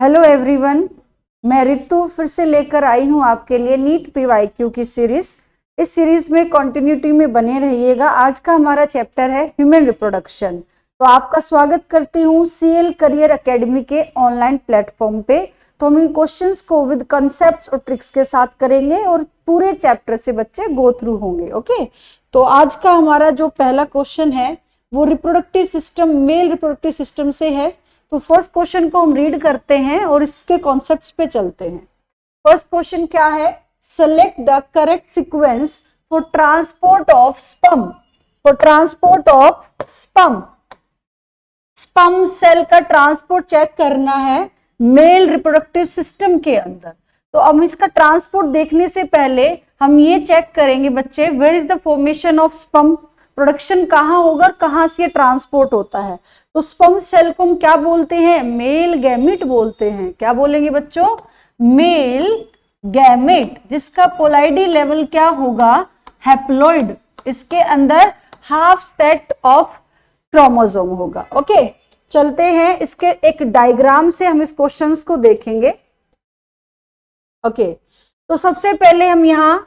Hello everyone, मैं रितु फिर से लेकर आई हूँ आपके लिए नीट पीवाईक्यू की सीरीज। इस सीरीज में कंटिन्यूटी में बने रहिएगा। आज का हमारा चैप्टर है ह्यूमन रिप्रोडक्शन। तो आपका स्वागत करती हूँ सीएल करियर एकेडमी के ऑनलाइन प्लेटफॉर्म पे। तो हम इन क्वेश्चंस को विद कंसेप्ट्स और ट्रिक्स के साथ करेंगे और पूरे चैप्टर से बच्चे गो थ्रू होंगे। ओके, तो आज का हमारा जो पहला क्वेश्चन है वो reproductive system, mail reproductive system से है। तो फर्स्ट क्वेश्चन को हम रीड करते हैं और इसके कॉन्सेप्ट्स पे चलते हैं। फर्स्ट क्वेश्चन क्या है? Select the correct sequence for transport of sperm. For transport of sperm, sperm cell का ट्रांसपोर्ट चेक करना है मेल रिप्रोडक्टिव सिस्टम के अंदर। तो अब इसका ट्रांसपोर्ट देखने से पहले हम ये चेक करेंगे बच्चे, where is the formation of sperm, production कहाँ होगा, कहाँ से ट्रांसपोर्ट होता है। तो स्पर्म सेल को हम क्या बोलते हैं? मेल गैमेट बोलते हैं। क्या बोलेंगे बच्चों? मेल गैमेट, जिसका पोलाइडी लेवल क्या होगा? हैप्लॉइड। इसके अंदर हाफ सेट ऑफ क्रोमोसोम होगा। ओके, चलते हैं इसके एक डायग्राम से हम इस क्वेश्चन को देखेंगे। ओके, तो सबसे पहले हम यहाँ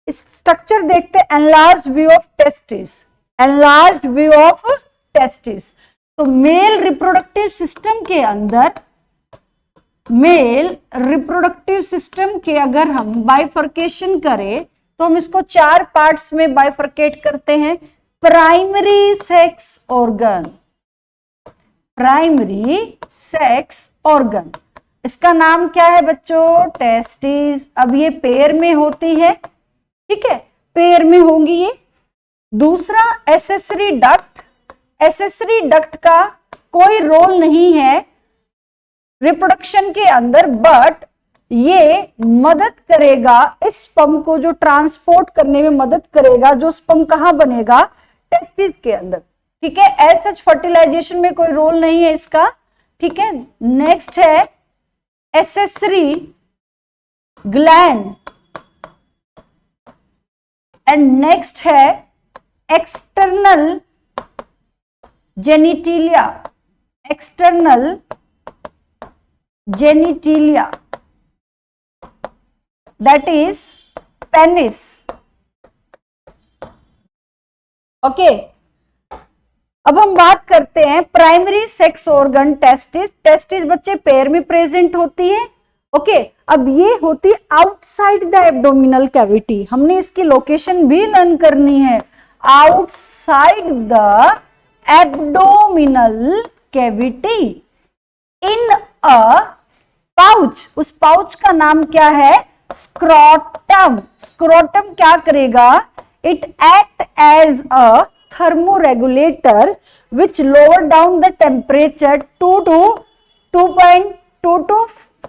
इस स्ट्रक्चर देखते हैं, enlarged view of testis. Enlarged view of testis. तो मेल रिप्रोडक्टिव सिस्टम के अंदर, मेल रिप्रोडक्टिव सिस्टम के अगर हम बाइफर्केशन करें तो हम इसको चार पार्ट्स में बाइफर्केट करते हैं। Primary sex organ, primary sex organ, इसका नाम क्या है बच्चों? टेस्टिस। अब ये पेयर में होती है, ठीक है, पेयर में होंगी ये। दूसरा एसेसरी डक्ट। एसेसरी डक्ट का कोई रोल नहीं है रिप्रोडक्शन के अंदर, बट ये मदद करेगा इस स्पर्म को जो ट्रांसपोर्ट करने में मदद करेगा। जो स्पर्म कहाँ बनेगा? टेस्टिस के अंदर, ठीक है। एज सच फर्टिलाइजेशन में कोई रोल नहीं है इसका, ठीक है। नेक्स्ट है एसेसरी ग्लैंड एंड नेक्स्ट है external genitalia. External genitalia, that is penis. Okay, अब हम बात करते हैं primary sex organ testis. Testis बच्चे पेयर में प्रेजेंट होती है। ओके, अब ये होती है आउटसाइड द एब्डोमिनल कैविटी। हमने इसकी लोकेशन भी लर्न करनी है। Outside the abdominal cavity in a pouch. उस पाउच का नाम क्या है? स्क्रोटम। स्क्रोटम क्या करेगा? It act as a thermoregulator which lower down the temperature 2 to 2.2 to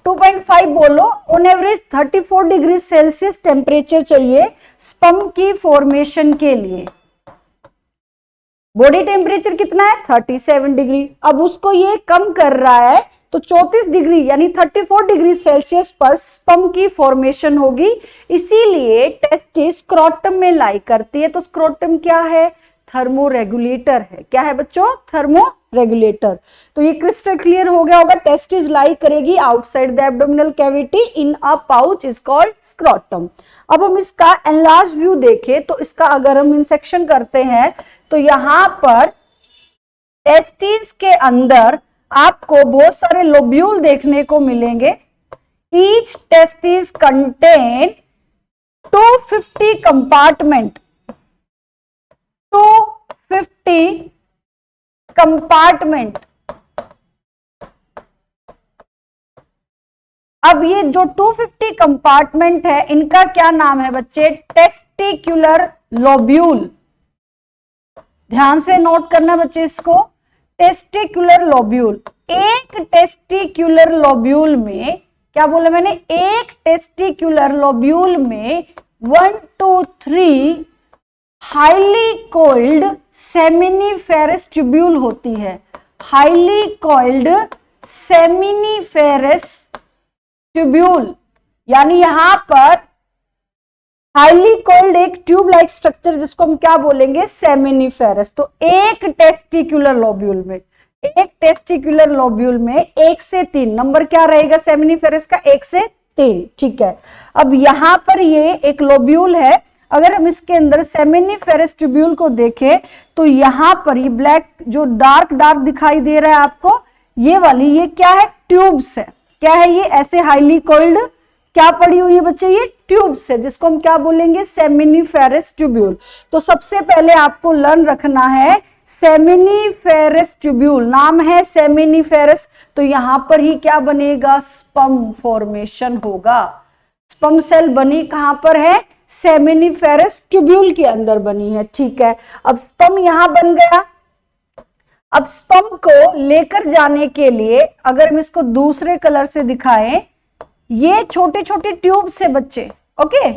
2.5 बोलो, on average 34 degree Celsius temperature चाहिए स्पर्म की फॉर्मेशन के लिए। बॉडी टेम्परेचर कितना है? 37 डिग्री। अब उसको ये कम कर रहा है तो 34 डिग्री यानी 34 डिग्री सेल्सियस पर स्पर्म की फॉर्मेशन होगी। इसीलिए टेस्टिस स्क्रोटम में लाई करती है। तो स्क्रोटम क्या है? थर्मोरेगुलेटर है। क्या है बच्चों? थर्मोरेगुलेटर। तो ये क्रिस्टल क्लियर हो गया होगा। टेस्टिस लाई करेगी outside the abdominal cavity in a pouch is called scrotum. अब हम इसका एनलार्ज व्यू देखें तो इसका अगर हम इंसेक्शन करते हैं तो यहां पर टेस्टिस के अंदर आपको बहुत सारे लोब्यूल देखने को मिलेंगे। Each testis contain 250 compartment, 250 compartment. अब ये जो 250 कंपार्टमेंट है इनका क्या नाम है बच्चे? Testicular lobule. ध्यान से नोट करना बच्चे इसको, टेस्टिक्युलर लोब्यूल। एक टेस्टिक्युलर लोब्यूल में क्या बोला मैंने? एक टेस्टिक्युलर लोब्यूल में 1 to 3 highly coiled seminiferous tubule होती है। हाईली कोइल्ड सेमिनिफेरस ट्यूब्यूल, यानी यहां पर हाईली कोइल्ड एक ट्यूब लाइक स्ट्रक्चर जिसको हम क्या बोलेंगे? सेमिनिफेरस। तो एक टेस्टिक्युलर लोब्यूल में एक टेस्टिकुलर लोब्यूल में 1 से 3 नंबर क्या रहेगा सेमिनिफेरस का, 1 से 3, ठीक है। अब यहां पर ये एक लोब्यूल है, अगर हम इसके अंदर सेमिनिफेरस ट्यूब्यूल को देखें तो यहां पर ये ब्लैक जो डार्क डार्क दिखाई दे रहा है आपको, ये वाली, ये क्या है, ट्यूब्स है। क्या है ये, ऐसे हाईली कोइल्ड क्या पड़ी हुई है बच्चे, ये ट्यूब्स है, जिसको हम क्या बोलेंगे, सेमिनिफेरस ट्यूब्यूल। तो सबसे पहले आपको लर्न रखना है सेमिनिफेरस ट्यूब्यूल, नाम है सेमिनिफेरस, तो यहां पर ही क्या बनेगा, स्पर्म फॉर्मेशन होगा। स्पर्म सेल बनी कहां पर है, सेमिनिफेरस ट्यूब्यूल के अंदर बनी है, ठीक है। अब स्पर्म यहां बन गया। अब स्पर्म को लेकर जाने के लिए अगर हम इसको दूसरे कलर से दिखाएं, ये छोटे छोटे ट्यूब से बच्चे, ओके,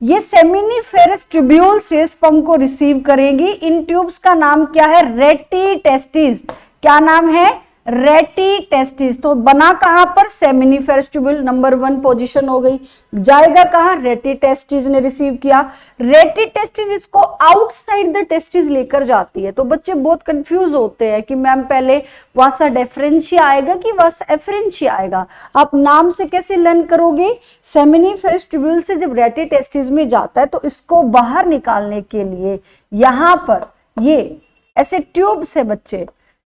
ये सेमिनिफेरस ट्यूब्यूल से स्पर्म को रिसीव करेंगी। इन ट्यूब्स का नाम क्या है, रेटी टेस्टिस। क्या नाम है, रेटी टेस्टिस। तो बना कहां पर, सेमिनिफेरस ट्यूब्यूल, नंबर 1 पोजीशन हो गई। जाएगा कहां, रेटी टेस्टिस ने रिसीव किया। रेटी टेस्टिस इसको आउटसाइड द टेस्टिस लेकर जाती है। तो बच्चे बहुत कंफ्यूज होते हैं कि मैम पहले वासा डेफरेंशिया आएगा कि वासा एफरेंशिया आएगा। आप नाम से कैसे लर्न करोगे, सेमिनिफेरस ट्यूब्यूल से जब रेटी टेस्टिस में जाता है तो इसको बाहर निकालने के लिए यहां पर ये ऐसे ट्यूब्स है बच्चे,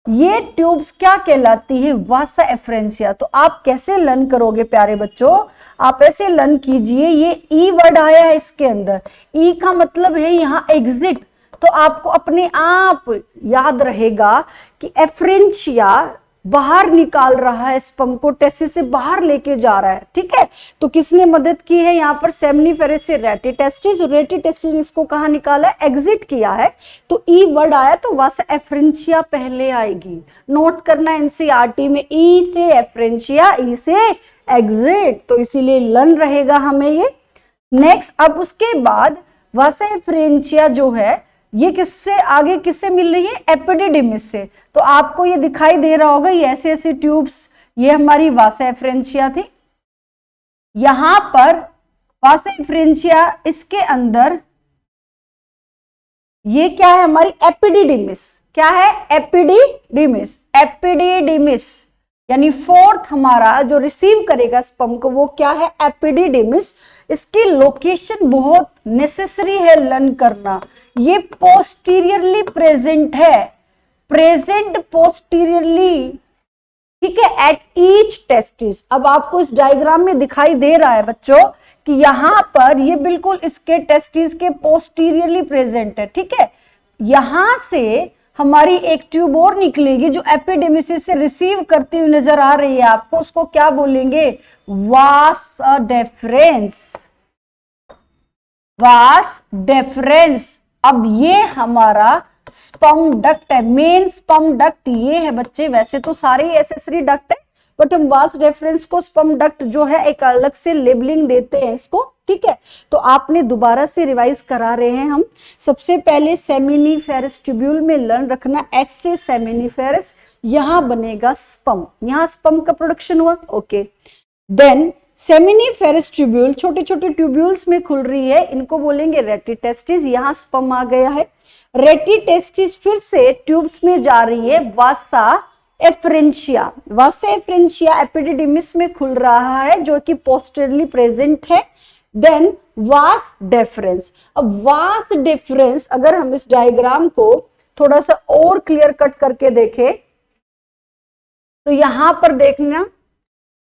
ये ट्यूब्स क्या कहलाती है, वासा एफरेंशिया। तो आप कैसे लर्न करोगे प्यारे बच्चों, आप ऐसे लर्न कीजिए, ये ई वर्ड आया है इसके अंदर, ई का मतलब है यहां एग्जिट। तो आपको अपने आप याद रहेगा कि एफरेंशिया बाहर निकाल रहा है स्पर्म को, टेस्टिस से बाहर लेके जा रहा है, ठीक है। तो किसने मदद की है यहाँ पर, सेमिनिफेरस से रेटी टेस्टिस, रेटी टेस्टिस ने इसको कहाँ निकाला, एग्जिट किया है। तो ई वर्ड आया तो वासा एफरेंशिया पहले आएगी, नोट करना एनसीईआरटी में, ई से एफरेंशिया, ई से एग्जिट, तो इसीलिए लर्न रहेगा हमें ये। नेक्स्ट, अब उसके बाद वासा एफरेंशिया जो है ये किससे आगे किससे मिल रही है, एपिडिडिमिस से। तो आपको ये दिखाई दे रहा होगा, ये ऐसे ऐसे ट्यूब्स, ये हमारी वासा एफरेंशिया थी। यहां पर वासा एफरेंशिया, इसके अंदर ये क्या है, हमारी एपिडिडिमिस। क्या है, एपिडिडिमिस। एपिडिडिमिस यानी फोर्थ हमारा जो रिसीव करेगा स्पर्म को, वो क्या है, एपिडिडिमिस। इसकी लोकेशन बहुत नेसेसरी है लर्न करना, ये पोस्टीरियरली प्रेजेंट है, प्रेजेंट पोस्टीरियरली, ठीक है, एट ईच टेस्टिस। अब आपको इस डायग्राम में दिखाई दे रहा है बच्चों कि यहां पर ये बिल्कुल इसके टेस्टिस के पोस्टीरियरली प्रेजेंट है, ठीक है। यहां से हमारी एक ट्यूब और निकलेगी जो एपिडेमिस से रिसीव करती हुई नजर आ रही है आपको, उसको क्या बोलेंगे, वास डेफरेंस, वास डेफरेंस। अब ये हमारा स्पर्म डक्ट है, मेन स्पर्म डक्ट ये है बच्चे, वैसे तो सारे एसेसरी डक्ट है, बट हम वास डेफरेंस को स्पर्म डक्ट जो है एक अलग से लेबलिंग देते हैं इसको, ठीक है। तो आपने दोबारा से रिवाइज करा रहे हैं हम। सबसे पहले सेमिनिफेरस ट्यूब्यूल में लर्न रखना, एस से सेमिनिफेरस, यहां बनेगा स्पर्म, यहां स्पर्म का प्रोडक्शन हुआ, ओके। देन सेमिनिफेरस ट्यूब्यूल छोटे छोटे ट्यूब्यूल्स में खुल रही है, इनको बोलेंगे रेटी टेस्टिस, यहां स्पर्म आ गया है। रेटी टेस्टिस फिर से ट्यूब्स में जा रही है, vasa efferentia, vasa efferentia epididymis में खुल रहा है जो कि पोस्टेरली प्रेजेंट है। Then vas deferens. अब वास डेफरेंस अगर हम इस डायग्राम को थोड़ा सा और क्लियर कट करके देखें तो यहां पर देखना,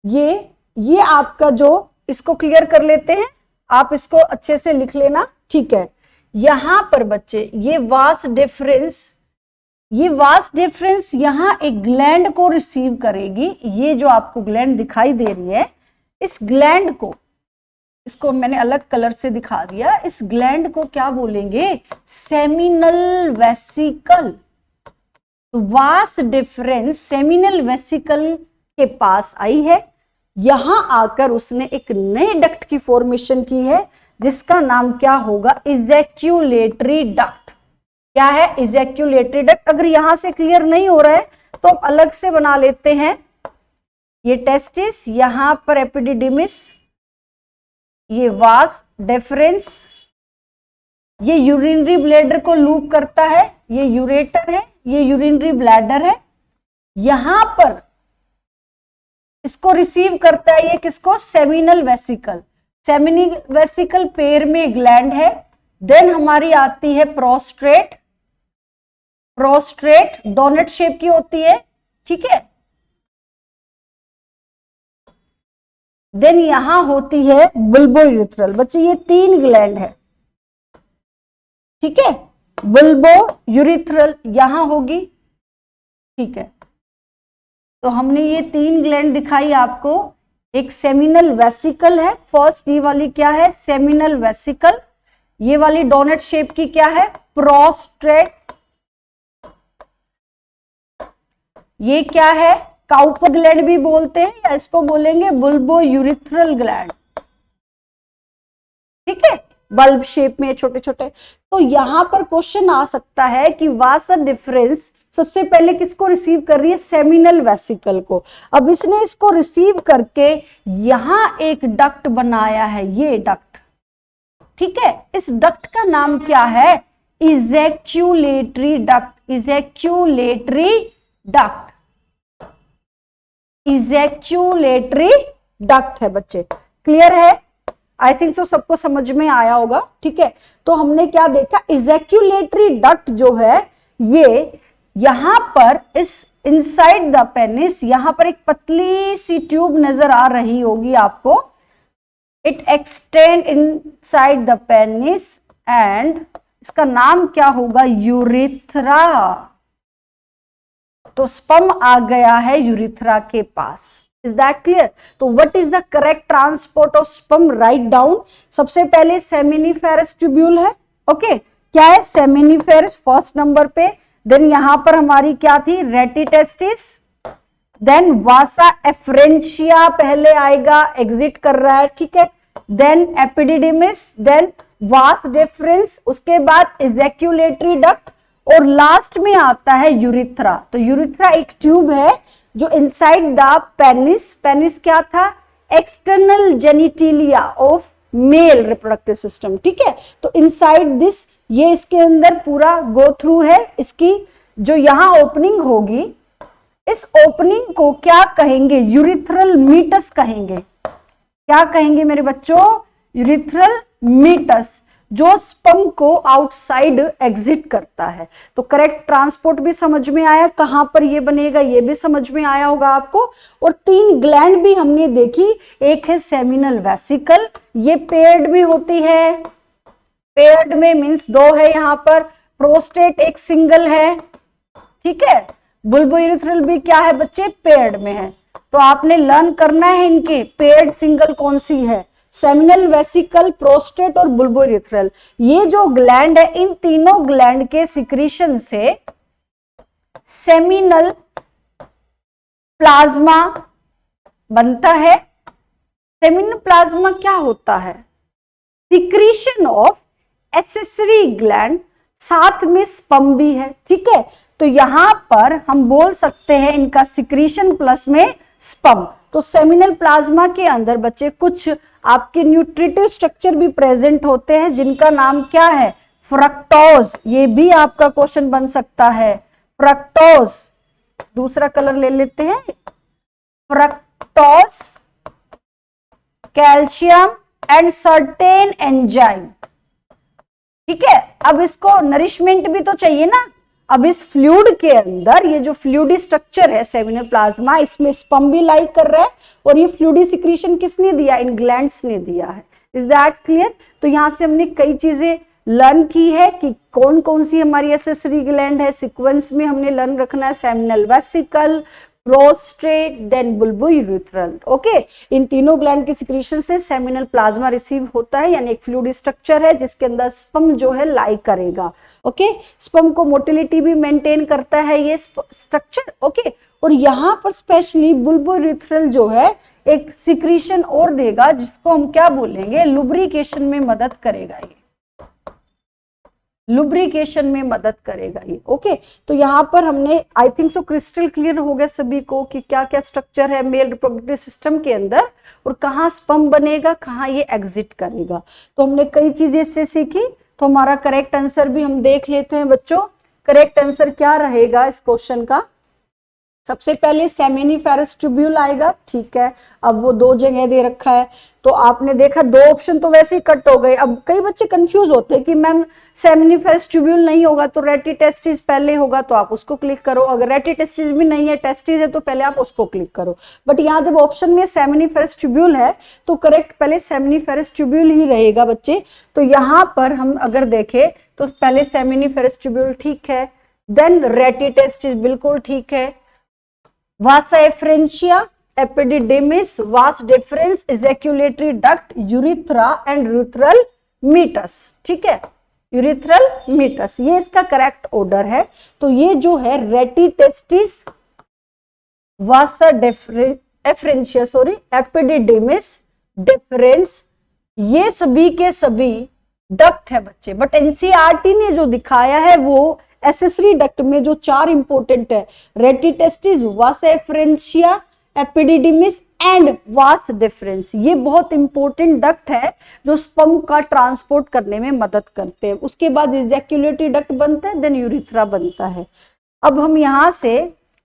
ये आपका जो, इसको क्लियर कर लेते हैं, आप इसको अच्छे से लिख लेना, ठीक है। यहां पर बच्चे ये वास डिफरेंस, ये वास डिफरेंस यहां एक ग्लैंड को रिसीव करेगी। ये जो आपको ग्लैंड दिखाई दे रही है, इस ग्लैंड को, इसको मैंने अलग कलर से दिखा दिया, इस ग्लैंड को क्या बोलेंगे, सेमिनल वेसिकल। तो वास डिफरेंस सेमिनल वेसिकल के पास आई है, यहां आकर उसने एक नए डक्ट की फॉर्मेशन की है जिसका नाम क्या होगा, इजैक्यूलेटरी डक्ट। क्या है, इजैक्यूलेटरी डक्ट। अगर यहां से क्लियर नहीं हो रहा है तो हम अलग से बना लेते हैं। ये टेस्टिस, यहां पर एपिडिडिमिस, ये वास डेफरेंस, ये यूरिनरी ब्लैडर को लूप करता है, ये यूरेटर है, ये यूरिनरी ब्लैडर है। यहां पर इसको रिसीव करता है ये किसको, seminal vesicle. Seminal vesicle pair में ग्लैंड है। देन हमारी आती है प्रोस्ट्रेट। प्रोस्ट्रेट डोनट शेप की होती है, ठीक है। देन यहां होती है बुल्बोयूरेथ्रल। बच्चे ये 3 ग्लैंड है, ठीक है। बुल्बोयूरेथ्रल यहां होगी, ठीक है। तो हमने ये 3 ग्लैंड दिखाई आपको। एक सेमिनल वेसिकल है, फर्स्ट ये वाली क्या है, सेमिनल वेसिकल। ये वाली डोनट शेप की क्या है, प्रोस्ट्रेट। ये क्या है, काउपर ग्लैंड भी बोलते हैं, या इसको बोलेंगे बुल्बोयूरेथ्रल ग्लैंड, ठीक है। बल्ब शेप में छोटे छोटे। तो यहां पर क्वेश्चन आ सकता है कि व्हाट्स द डिफरेंस। सबसे पहले किसको रिसीव कर रही है, सेमिनल वेसिकल को। अब इसने इसको रिसीव करके यहां एक डक्ट बनाया है, ये डक्ट, ठीक है। इस डक्ट का नाम क्या है, ejaculatory duct. Ejaculatory duct, ejaculatory duct है बच्चे। क्लियर है, आई थिंक सो सबको समझ में आया होगा, ठीक है। तो हमने क्या देखा, इजैक्यूलेटरी डक्ट जो है ये यहां पर इस इनसाइड द पेनिस, यहां पर एक पतली सी ट्यूब नजर आ रही होगी आपको। It extend inside the penis and इसका नाम क्या होगा, यूरेथ्रा। तो स्पर्म आ गया है यूरेथ्रा के पास। Is that clear. तो what is the correct transport of sperm, right down. सबसे पहले सेमिनिफेरस ट्यूब्यूल है, ओके। क्या है, सेमिनिफेरस फर्स्ट नंबर पे। देन यहां पर हमारी क्या थी, रेटिटेस्टिस। देन वासा एफ्रेंशिया पहले आएगा, एग्जिट कर रहा है, ठीक है। Then epididymis, then vas deferens, उसके बाद इजैक्यूलेटरी डक्ट, और लास्ट में आता है यूरेथ्रा। तो यूरेथ्रा एक ट्यूब है जो इनसाइड द पेनिस, पेनिस क्या था, external genitalia of male reproductive system, ठीक है। तो इनसाइड दिस, ये इसके अंदर पूरा गो थ्रू है। इसकी जो यहां ओपनिंग होगी, इस ओपनिंग को क्या कहेंगे, यूरिथ्रल मीटस कहेंगे। क्या कहेंगे मेरे बच्चों, यूरिथ्रल मीटस, जो स्पर्म को आउटसाइड एग्जिट करता है। तो करेक्ट ट्रांसपोर्ट भी समझ में आया, कहां पर ये बनेगा ये भी समझ में आया होगा आपको। और 3 ग्लैंड भी हमने देखी, एक है सेमिनल वेसिकल, ये पेयर्ड भी होती है, पेयर्ड में मींस 2 है यहां पर। प्रोस्टेट एक सिंगल है, ठीक है। बुल्बोयूरेथ्रल भी क्या है बच्चे, पेयर्ड में है। तो आपने लर्न करना है इनके पेयर्ड सिंगल कौन सी है, सेमिनल वेसिकल, प्रोस्टेट और बुल्बोयूरेथ्रल। ये जो ग्लैंड है, इन तीनों ग्लैंड के सिक्रीशन से सेमिनल प्लाज्मा बनता है। सेमिनल प्लाज्मा क्या होता है, सिक्रीशन ऑफ एक्सेसरी ग्लैंड, साथ में स्पर्म भी है, ठीक है। तो यहां पर हम बोल सकते हैं इनका सिक्रीशन प्लस में स्पर्म। तो सेमिनल प्लाज्मा के अंदर बच्चे कुछ आपके न्यूट्रिटिव स्ट्रक्चर भी प्रेजेंट होते हैं, जिनका नाम क्या है, फ्रक्टोज। ये भी आपका क्वेश्चन बन सकता है, फ्रक्टोज। दूसरा कलर ले लेते हैं, fructose, calcium and certain enzyme, ठीक है। अब इसको नरिशमेंट भी तो चाहिए ना। अब इस फ्लूइड के अंदर ये जो फ्लूइडी स्ट्रक्चर है सेमिनल प्लाज्मा, इसमें स्पर्म भी लाइक कर रहा है, और ये फ्लूइडी सिक्रीशन किसने दिया, इन ग्लैंड्स ने दिया है। Is that clear. तो यहां से हमने कई चीजें लर्न की है कि कौन कौन सी हमारी एक्सेसरी ग्लैंड है। सीक्वेंस में हमने लर्न रखना है, seminal vesicle, prostate, then bulbourethral, okay. इन तीनों ग्लैंड के सिक्रीशन से सेमिनल प्लाज्मा रिसीव होता है, यानी एक फ्लूइड स्ट्रक्चर है जिसके अंदर स्पर्म जो है लाई करेगा, ओके। स्पर्म को मोटिलिटी भी मेंटेन करता है ये स्ट्रक्चर, ओके। और यहां पर स्पेशली बुल्बोयूरेथ्रल जो है एक सिक्रीशन और देगा, जिसको हम क्या बोलेंगे, लुब्रिकेशन में मदद करेगा ये, लुब्रिकेशन में मदद करेगा ये, ओके। तो यहां पर हमने I think so crystal clear हो गया सभी को कि क्या क्या स्ट्रक्चर है मेल रिप्रोडक्टिव सिस्टम के अंदर, और कहाँ स्पर्म बनेगा, कहाँ ये एग्जिट करेगा। तो हमने कई चीजें इससे सीखी। तो हमारा करेक्ट आंसर भी हम देख लेते हैं बच्चों। करेक्ट आंसर क्या रहेगा इस क्वेश्चन का, सबसे पहले सेमिनिफेरस ट्यूब्यूल आएगा, ठीक है। अब वो दो जगह दे रखा है, तो आपने देखा दो ऑप्शन तो वैसे ही कट हो गए। अब कई बच्चे कंफ्यूज होते हैं कि मैम सेमिनिफेरस ट्यूब्यूल नहीं होगा तो रेटिटेस्टिस पहले होगा, तो आप उसको क्लिक करो। अगर रेटिटेस्टिस भी नहीं है, टेस्टिस है, तो पहले आप उसको क्लिक करो। बट यहाँ जब ऑप्शन में सेमिनिफेरस ट्यूब्यूल है तो करेक्ट पहले सेमिनिफेरस ट्यूब्यूल ही रहेगा बच्चे। तो यहाँ पर हम अगर देखें तो पहले सेमिनिफेरस ट्यूब्यूल ठीक है, देन रेटिटेस्टिस बिल्कुल ठीक है, vasa efferentia, epididymis, vas deferens, ejaculatory duct, urethra and urethral meatus, ठीक है, यूरिथ्रल मीटस, ये इसका करेक्ट ऑर्डर है। तो ये जो है रेटिटेस्टिस, वासा एफ्रेंशिया, सॉरी, एपिडिडिमिस, डिफरेंस, ये सभी के सभी डक्ट है बच्चे। बट एनसीईआरटी ने जो दिखाया है वो एसेसरी डक्ट में जो चार इंपोर्टेंट है, रेटिटेस्टिस, वास efferentia, epididymis and vas deferens, ये बहुत इंपॉर्टेंट डक्ट है जो स्पर्म का ट्रांसपोर्ट करने में मदद करते हैं। उसके बाद इजैक्यूलेटरी डक्ट बनता है, देन यूरिथ्रा बनता है। अब हम यहाँ से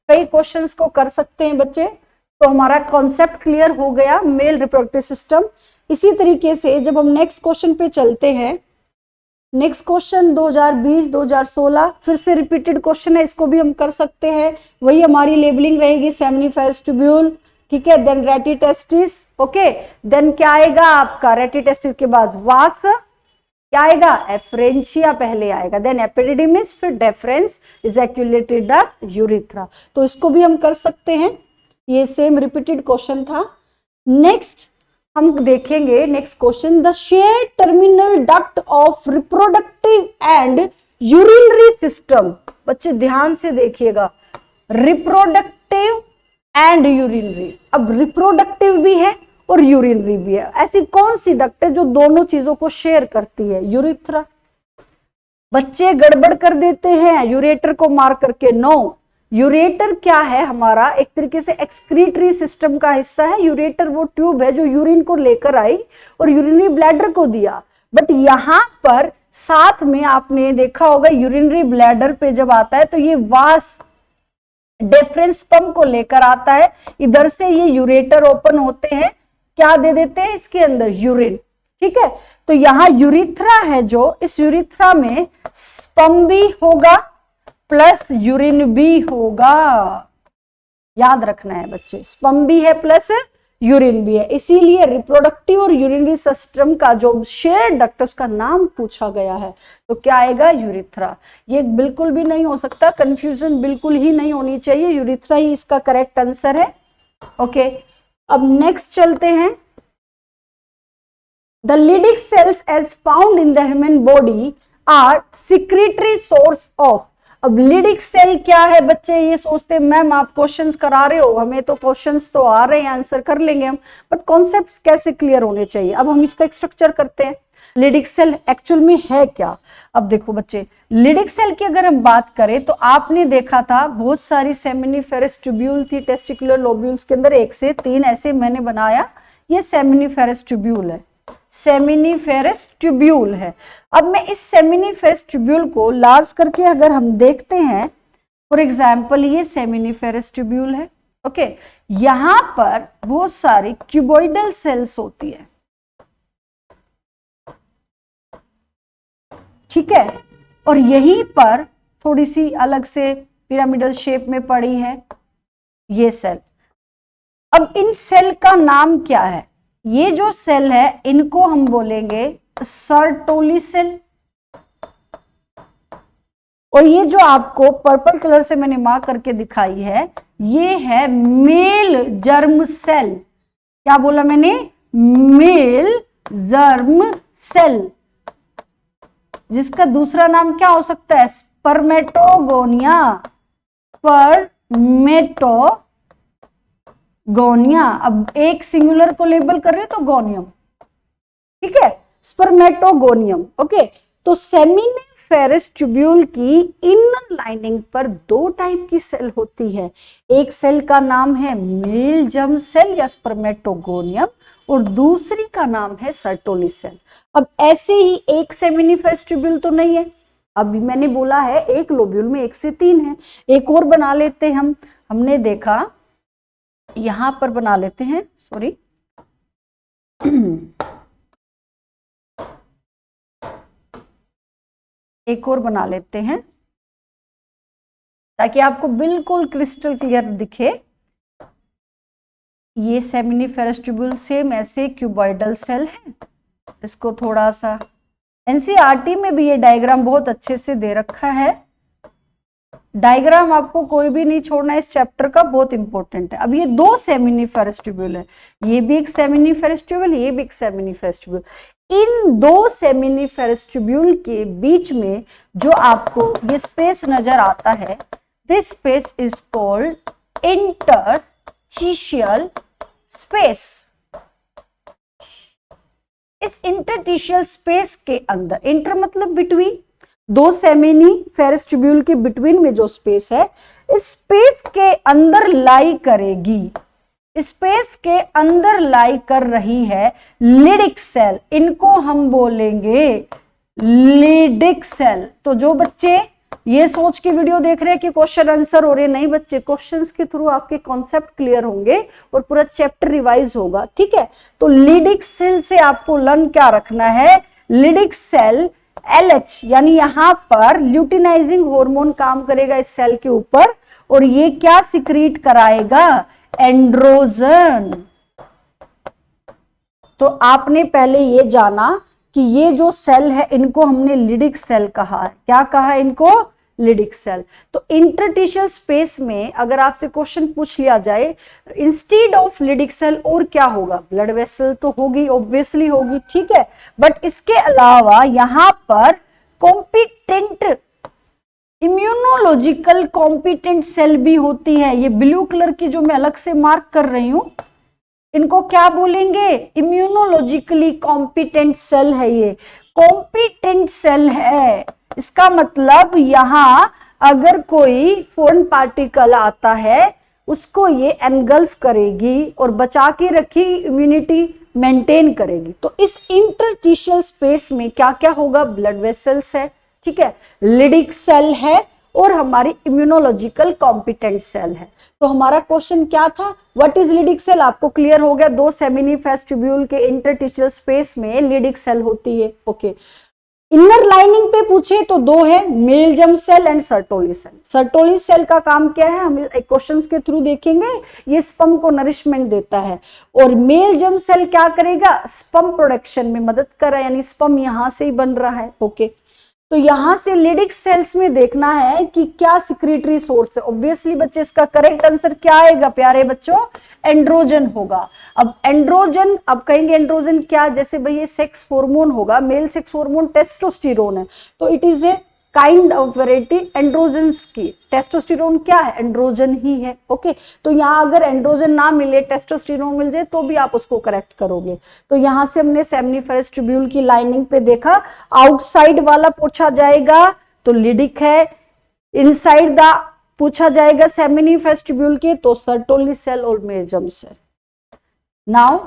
कई क्वेश्चंस को कर सकते हैं बच्चे, तो हमारा कॉन्सेप्ट क्लियर हो गया मेल रिप्रोडक्टिव सिस्टम। इसी तरीके से जब हम नेक्स्ट क्वेश्चन पे चलते हैं, नेक्स्ट क्वेश्चन 2020-2016 फिर से रिपीटेड क्वेश्चन है, इसको भी हम कर सकते हैं। वही हमारी लेबलिंग रहेगी, सेमिनिफेरस ट्यूब्यूल, ठीक है, देन रेटिटेस्टिस, ओके, देन क्या आएगा आपका रेटिटेस्टिस के बाद वास, क्या आएगा एफ्रेंशिया पहले आएगा, देन एपिडिडिमिस, फिर डिफरेंस, इजैक्यूलेटरी डक्ट, यूरिथ्रा। तो इसको भी हम कर सकते हैं, ये सेम रिपीटेड क्वेश्चन था। नेक्स्ट हम देखेंगे next question, the share terminal duct of reproductive and urinary system. बच्चे ध्यान से देखिएगा, रिप्रोडक्टिव एंड यूरिनरी, अब रिप्रोडक्टिव भी है और यूरिनरी भी है। ऐसी कौन सी डक्ट है जो दोनों चीजों को शेयर करती है? यूरिथ्रा। बच्चे गड़बड़ कर देते हैं यूरेटर को मार करके, नो, यूरेटर क्या है हमारा एक तरीके से एक्सक्रीटरी सिस्टम का हिस्सा है। यूरेटर वो ट्यूब है जो यूरिन को लेकर आई और यूरिनरी ब्लैडर को दिया। बट यहाँ पर साथ में आपने देखा होगा यूरिनरी ब्लैडर पे जब आता है तो ये वास डिफरेंस पंप को लेकर आता है, इधर से ये यूरेटर ओपन होते हैं, क्या दे देते हैं इसके अंदर? यूरिन, ठीक है। तो यहाँ यूरिथ्रा है, जो इस यूरिथ्रा में स्पर्म भी होगा प्लस यूरिन भी होगा, याद रखना है बच्चे, स्पर्म भी है प्लस यूरिन भी है। इसीलिए रिप्रोडक्टिव और यूरिनरी सिस्टम का जो शेयर डक्ट उसका नाम पूछा गया है, तो क्या आएगा? यूरिथ्रा। ये बिल्कुल भी नहीं हो सकता, कंफ्यूजन बिल्कुल ही नहीं होनी चाहिए, यूरिथ्रा ही इसका करेक्ट आंसर है। ओके, अब नेक्स्ट चलते हैं। The Leydig cells as found in the human body are secretory source of. अब लिडिक सेल क्या है बच्चे? ये सोचते हैं मैम आप क्वेश्चंस करा रहे हो, हमें तो क्वेश्चंस तो आ रहे हैं, आंसर कर लेंगे हम, बट कॉन्सेप्ट्स कैसे क्लियर होने चाहिए। अब हम इसका स्ट्रक्चर करते हैं। लिडिक सेल एक्चुअल में है क्या? अब देखो बच्चे, लिडिक सेल की अगर हम बात करें तो आपने देखा था बहुत सारी सेमिनिफेरस ट्यूब्यूल थी टेस्टिकुलर लोब्यूल्स के अंदर, 1 से 3 ऐसे मैंने बनाया, ये सेमिनिफेरस ट्यूब्यूल है, सेमिनिफेरस ट्यूब्यूल है। अब मैं इस सेमिनिफेरस ट्यूब्यूल को लार्ज करके अगर हम देखते हैं, फॉर एग्जांपल ये सेमिनिफेरस ट्यूब्यूल है, ओके, यहां पर बहुत सारी क्यूबॉइडल सेल्स होती है, ठीक है, और यहीं पर थोड़ी सी अलग से पिरामिडल शेप में पड़ी है ये सेल। अब इन सेल का नाम क्या है? ये जो सेल है इनको हम बोलेंगे सर्टोली सेल, और ये जो आपको पर्पल कलर से मैंने मार्क करके दिखाई है ये है मेल जर्म सेल। क्या बोला मैंने? मेल जर्म सेल, जिसका दूसरा नाम क्या हो सकता है? स्पर्मेटोगोनिया, गोनिया। अब एक सिंगुलर को लेबल कर रहे हो तो गोनियम, ठीक है, स्पर्मेटोगोनियम। ओके, तो सेमिनिफेरस ट्यूब्यूल की इनर लाइनिंग पर 2 टाइप की सेल होती है। एक सेल का नाम है मेल जर्म सेल या स्पर्मेटोगोनियम और दूसरी का नाम है सर्टोली सेल। अब ऐसे ही एक सेमिनिफेरस ट्यूब्यूल तो नहीं है, अभी मैंने बोला है एक लोब्यूल में 1 से 3 है, एक और बना लेते हैं हम। हमने देखा, यहां पर बना लेते हैं, सॉरी एक और बना लेते हैं ताकि आपको बिल्कुल क्रिस्टल क्लियर दिखे। ये सेमिनिफेरस ट्यूब्यूल सेम ऐसे क्यूबॉइडल सेल है। इसको थोड़ा सा एनसीईआरटी में भी ये डायग्राम बहुत अच्छे से दे रखा है। डायग्राम आपको कोई भी नहीं छोड़ना, इस चैप्टर का बहुत इंपॉर्टेंट है। अब ये दो सेमिनिफेरस ट्यूब्यूल है, ये भी एक सेमिनिफेरस ट्यूब्यूल, ये भी एक सेमिनिफेरस ट्यूब्यूल। इन दो सेमिनिफेरस ट्यूब्यूल के बीच में जो आपको ये स्पेस नजर आता है, this space is called interstitial space. इस इंटरस्टिशियल स्पेस के अंदर, इंटर मतलब बिटवीन, दो सेमिनिफेरस ट्यूब्यूल के बिटवीन में जो स्पेस है, इस स्पेस के अंदर लाई करेगी, स्पेस के अंदर लाई कर रही है लिडिक सेल। इनको हम बोलेंगे लिडिक सेल। तो जो बच्चे ये सोच के वीडियो देख रहे हैं कि क्वेश्चन आंसर हो रहे, नहीं बच्चे, क्वेश्चंस के थ्रू आपके कॉन्सेप्ट क्लियर होंगे और पूरा चैप्टर रिवाइज होगा, ठीक है। तो लिडिक सेल से आपको लर्न क्या रखना है, लिडिक सेल LH यानी यहां पर ल्यूटिनाइजिंग हार्मोन काम करेगा इस सेल के ऊपर, और ये क्या सिक्रीट कराएगा, एंड्रोजन। तो आपने पहले ये जाना कि ये जो सेल है इनको हमने लिडिक सेल कहा है। क्या कहा है इनको, लिडिक सेल। तो इंटरस्टिशियल स्पेस में अगर आपसे क्वेश्चन पूछ लिया जाए इंस्टेड ऑफ लिडिक सेल और क्या होगा, ब्लड वेसल तो होगी, ऑब्वियसली होगी, ठीक है। बट इसके अलावा यहां पर कॉम्पिटेंट इम्यूनोलॉजिकल कॉम्पिटेंट सेल भी होती है। ये ब्लू कलर की जो मैं अलग से मार्क कर रही हूं, इनको क्या बोलेंगे, इम्यूनोलॉजिकली कॉम्पिटेंट सेल है। ये कॉम्पिटेंट सेल है, इसका मतलब यहां अगर कोई फॉरेन पार्टिकल आता है उसको ये एनगल्फ करेगी और बचा के रखी, इम्यूनिटी मेंटेन करेगी। तो इस इंटरस्टिशियल स्पेस में क्या क्या होगा, ब्लड वेसल्स है, ठीक है, लिडिक सेल है और हमारी इम्यूनोलॉजिकल कॉम्पिटेंट सेल है। तो हमारा क्वेश्चन क्या था, व्हाट इज लिडिक सेल, आपको क्लियर हो गया। दो सेमिनिफेरस ट्यूब्यूल के इंटरस्टिशियल स्पेस में लिडिक सेल होती है, ओके। इनर लाइनिंग पे पूछे तो दो है, male germ cell and Sertoli cell. Sertoli cell का काम क्या है, हम एक क्वेश्चंस के थ्रू देखेंगे। ये स्पर्म को नरिशमेंट देता है, और मेल जर्म सेल क्या करेगा, स्पर्म प्रोडक्शन में मदद कर रहा है, यानी स्पर्म यहां से ही बन रहा है, ओके। तो यहां से लिडिक सेल्स में देखना है कि क्या सिक्रीटरी सोर्स है। ऑब्वियसली बच्चे इसका करेक्ट आंसर क्या आएगा प्यारे बच्चों, एंड्रोजन होगा। अब एंड्रोजन, अब कहेंगे एंड्रोजन क्या, जैसे भाई ये सेक्स हार्मोन होगा, मेल सेक्स हार्मोन टेस्टोस्टेरोन है, तो it is a kind of variety androgens की। टेस्टोस्टेरोन क्या है, एंड्रोजन ही है, ओके। तो यहाँ अगर एंड्रोजन ना मिले, टेस्टोस्टेरोन मिल जाए तो भी आप उसको करेक्ट करोगे। तो यहाँ से हमने सेमिनिफेरस ट्यूब्यूल की लाइनिंग पे देखा, आउटसाइड वाला पूछा जाएगा तो लिडिक है, इनसाइड द पूछा जाएगा सेमिनिफेरस ट्यूब्यूल के तो सर्टोली सेल और मेल जर्म सेल। नाउ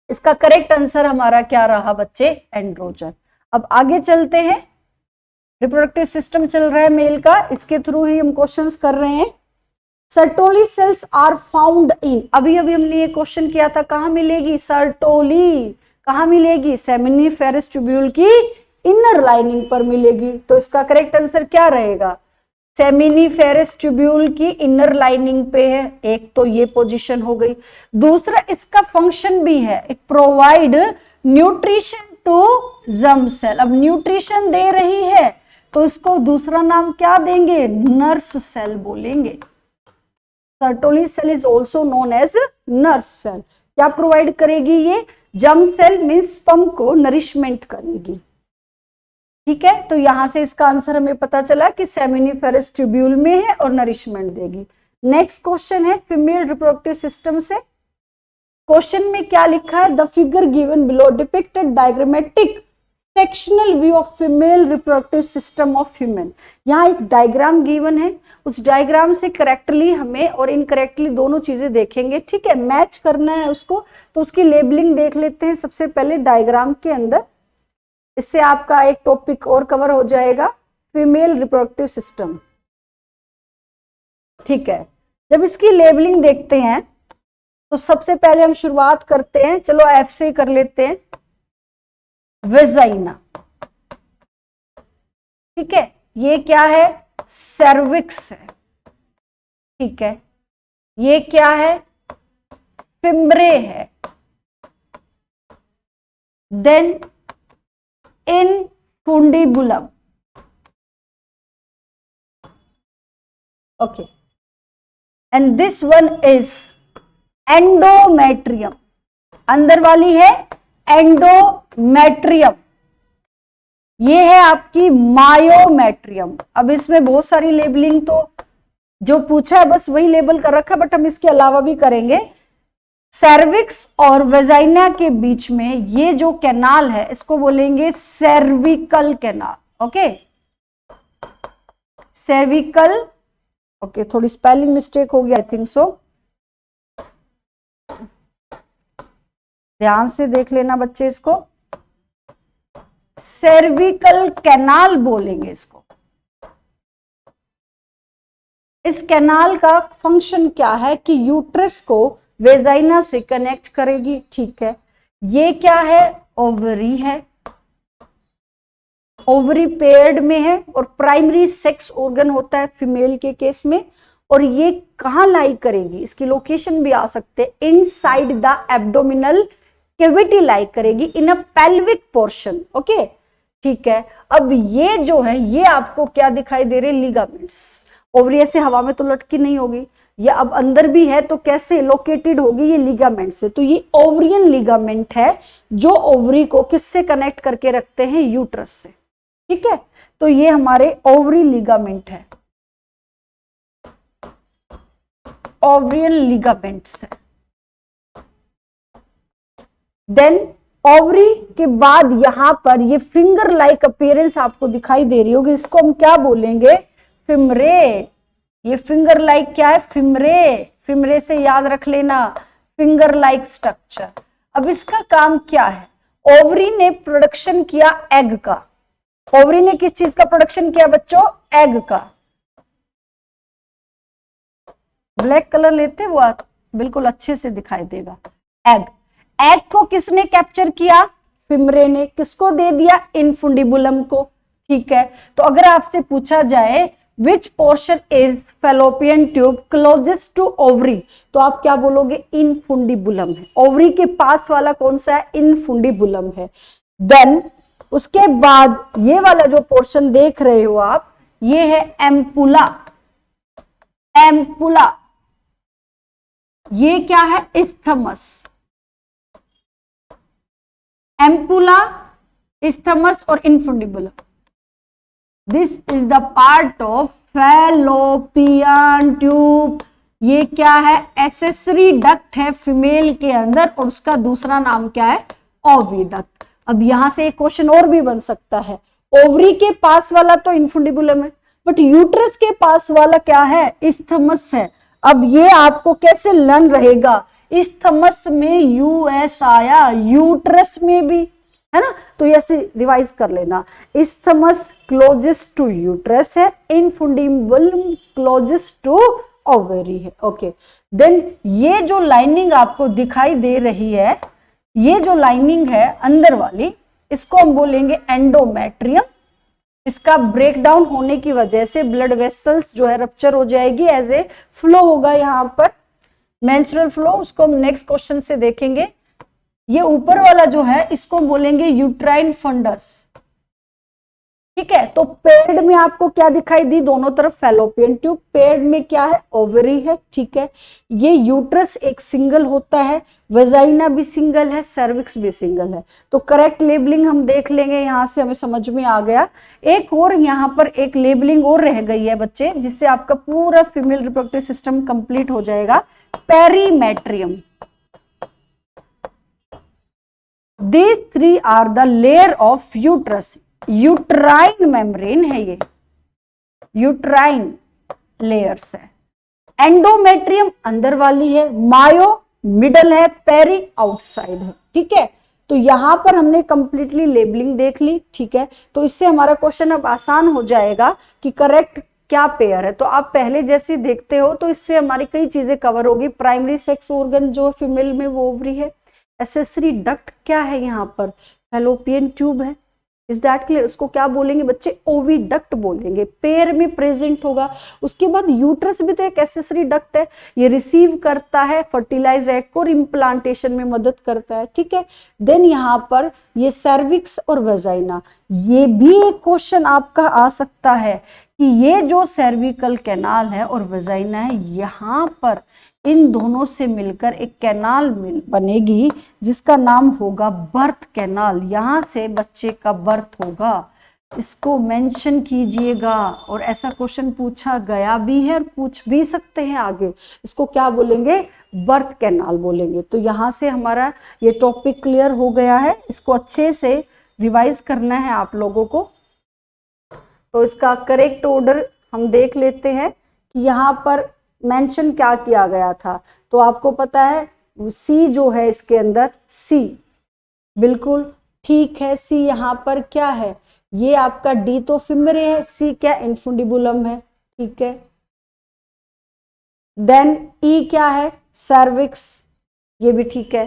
इसका करेक्ट आंसर हमारा क्या रहा बच्चे, एंड्रोजन। अब आगे चलते हैं, रिप्रोडक्टिव सिस्टम चल रहा है मेल का, इसके थ्रू ही हम क्वेश्चंस कर रहे हैं। Sertoli cells are found in, अभी अभी हमने ये क्वेश्चन किया था, कहां मिलेगी सर्टोली, कहां मिलेगी, सेमिनिफेरस ट्यूब्यूल की इनर लाइनिंग पर मिलेगी। तो इसका करेक्ट आंसर क्या रहेगा, सेमिनिफेरस ट्यूब्यूल की इनर लाइनिंग पे है। एक तो ये पोजीशन हो गई, दूसरा इसका फंक्शन भी है, it provide nutrition to germ cell. अब न्यूट्रिशन दे रही है तो इसको दूसरा नाम क्या देंगे, नर्स सेल बोलेंगे। Sertoli cell is also known as nurse cell. क्या प्रोवाइड करेगी ये, जर्म सेल मीन्स स्पर्म को नरिशमेंट करेगी, ठीक है। तो यहां से इसका आंसर हमें पता चला कि सेमिनिफेरस ट्यूब्यूल में है और नरिशमेंट देगी। नेक्स्ट क्वेश्चन है फीमेल रिप्रोडक्टिव सिस्टम से। क्वेश्चन में क्या लिखा है, the figure given below depicted diagrammatic sectional view of female reproductive system of human. यहाँ एक डायग्राम गिवन है, उस डायग्राम से करेक्टली हमें और इनकरेक्टली दोनों चीजें देखेंगे, ठीक है, मैच करना है उसको। तो उसकी लेबलिंग देख लेते हैं सबसे पहले डायग्राम के अंदर, इससे आपका एक टॉपिक और कवर हो जाएगा, फीमेल रिप्रोडक्टिव सिस्टम, ठीक है। जब इसकी लेबलिंग देखते हैं तो सबसे पहले हम शुरुआत करते हैं, चलो एफ से कर लेते हैं, वेजाइना। ठीक है, ये क्या है, सर्विक्स है। ठीक है, ये क्या है, फिम्ब्रे है। Then infundibulum. Okay, and this one is endometrium. अंदर वाली है एंडोमेट्रियम, ये है आपकी मायोमेट्रियम। अब इसमें बहुत सारी लेबलिंग, तो जो पूछा है बस वही लेबल कर रखा है, बट हम इसके अलावा भी करेंगे। सर्विक्स और वेजाइना के बीच में ये जो कैनाल है इसको बोलेंगे cervical canal. Okay, cervical. Okay, थोड़ी स्पेलिंग मिस्टेक हो गया, आई थिंक सो, ध्यान से देख लेना बच्चे इसको। सर्विकल कैनाल बोलेंगे इसको। इस कैनाल का फंक्शन क्या है कि यूट्रस को वेजाइना से कनेक्ट करेगी। ठीक है, ये क्या है, ओवरी है। ओवरी पेयर्ड में है और प्राइमरी सेक्स ऑर्गन होता है फीमेल के केस में। और ये कहां लाई करेगी, इसकी लोकेशन भी आ सकते हैं, इनसाइड द एब्डोमिनल कैविटी लाई करेगी, इन अ पेल्विक पोर्शन। ओके, ठीक है। अब ये जो है, ये आपको क्या दिखाई दे रहे, लिगामेंट्स। ओवरी ऐसे हवा में तो लटकी नहीं होगी, ये अब अंदर भी है, तो कैसे लोकेटेड होगी, ये लिगामेंट से। तो ये ओवरियन लिगामेंट है जो ओवरी को किससे कनेक्ट करके रखते हैं, यूट्रस से। ठीक है, तो ये हमारे ओवरी लिगामेंट है, ओवरियन लिगामेंट्स है। देन ओवरी के बाद यहां पर ये फिंगर लाइक अपीयरेंस आपको दिखाई दे रही होगी, इसको हम क्या बोलेंगे, फिमरे। ये फिंगर लाइक क्या है, फिमरे। फिमरे से याद रख लेना, फिंगर लाइक स्ट्रक्चर। अब इसका काम क्या है, ओवरी ने प्रोडक्शन किया एग का। ओवरी ने किस चीज का प्रोडक्शन किया बच्चों, एग का। ब्लैक कलर लेते वो बिल्कुल अच्छे से दिखाई देगा। एग, एग को किसने कैप्चर किया, फिमरे ने। किसको दे दिया, इनफुंडिबुलम को। ठीक है, तो अगर आपसे पूछा जाए which portion is fallopian tube closest to ovary, तो आप क्या बोलोगे, इनफुंडिबुलम है। ओवरी के पास वाला कौन सा है, इनफुंडिबुलम है। देन उसके बाद ये वाला जो पोर्शन देख रहे हो आप, ये है एम्पुला। एम्पुला, ये क्या है, इस्थमस। एम्पुला, इस्थमस और infundibulum, this is the part of fallopian tube. ये क्या है, एसेसरी डक्ट है फीमेल के अंदर, और उसका दूसरा नाम क्या है, ओविडक्ट। अब यहां से एक क्वेश्चन और भी बन सकता है, ओवरी के पास वाला तो इनफुंडिबुलम है, बट यूट्रस के पास वाला क्या है, इस्थमस है। अब ये आपको कैसे लर्न रहेगा, इस्थमस में यूएस आया, यूट्रस में भी है ना, तो ऐसे रिवाइज कर लेना। इस्थमस क्लोजेस्ट टू यूट्रस है, इनफुंडिबुलम क्लोजेस्ट टू ओवरी है। ओके, देन ये जो लाइनिंग आपको दिखाई दे रही है, ये जो लाइनिंग है अंदर वाली, इसको हम बोलेंगे एंडोमेट्रियम। इसका ब्रेकडाउन होने की वजह से ब्लड वेसल्स जो है रप्चर हो जाएगी, एज ए फ्लो होगा यहां पर, मेंस्ट्रुअल फ्लो। उसको हम नेक्स्ट क्वेश्चन से देखेंगे। ये ऊपर वाला जो है इसको बोलेंगे यूट्राइन फंडस। ठीक है, तो पेड़ में आपको क्या दिखाई दी, दोनों तरफ फैलोपियन ट्यूब, पेड़ में क्या है, ओवरी है। ठीक है, ये यूट्रस एक सिंगल होता है, वेजाइना भी सिंगल है, सर्विक्स भी सिंगल है। तो करेक्ट लेबलिंग हम देख लेंगे, यहां से हमें समझ में आ गया। एक और यहां पर एक लेबलिंग और रह गई है बच्चे, जिससे आपका पूरा फीमेल रिप्रोडक्टिव सिस्टम कंप्लीट हो जाएगा, perimetrium. These three are the layer of uterus. Uterine membrane है ये, यूट्राइन लेयर्स है। एंडोमेट्रियम अंदर वाली है, मायो मिडल है, पेरी आउटसाइड है। ठीक है, तो यहां पर हमने कंप्लीटली लेबलिंग देख ली। ठीक है, तो इससे हमारा क्वेश्चन अब आसान हो जाएगा कि करेक्ट क्या पेयर है। तो आप पहले जैसे देखते हो तो इससे हमारी कई चीजें कवर होगी। प्राइमरी सेक्स ऑर्गन जो फीमेल में वो ओवरी है। एसेसरी डक्ट क्या है यहाँ पर, फैलोपियन ट्यूब है। Is that clear? उसको क्या बोलेंगे बच्चे, ओविडक्ट बोलेंगे, पेयर में प्रेजेंट होगा। उसके बाद यूट्रस भी तो एक एसेसरी डक्ट है, ये रिसीव करता है फर्टिलाइज एग को और इम्प्लांटेशन में मदद करता है, ठीक है। देन यहाँ पर ये सर्विक्स और वेजाइना, ये भी एक क्वेश्चन आपका आ सकता है कि ये जो सर्विकल कैनाल है और वेजाइना है, यहाँ पर इन दोनों से मिलकर एक कैनाल बनेगी जिसका नाम होगा बर्थ कैनाल। यहां से बच्चे का बर्थ होगा, इसको मेंशन कीजिएगा। और ऐसा क्वेश्चन पूछा गया भी है और पूछ भी सकते हैं आगे। इसको क्या बोलेंगे, बर्थ कैनाल बोलेंगे। तो यहां से हमारा ये टॉपिक क्लियर हो गया है। इसको अच्छे से रिवाइज करना है आप लोगों को। तो इसका करेक्ट ऑर्डर हम देख लेते हैं कि यहाँ पर मेंशन क्या किया गया था। तो आपको पता है सी जो है इसके अंदर, सी बिल्कुल ठीक है। सी यहाँ पर क्या है, ये आपका डी तो फिमरे है, सी क्या इन्फुंडिबुलम है, ठीक है। देन ई क्या है, सर्विक्स, ये भी ठीक है।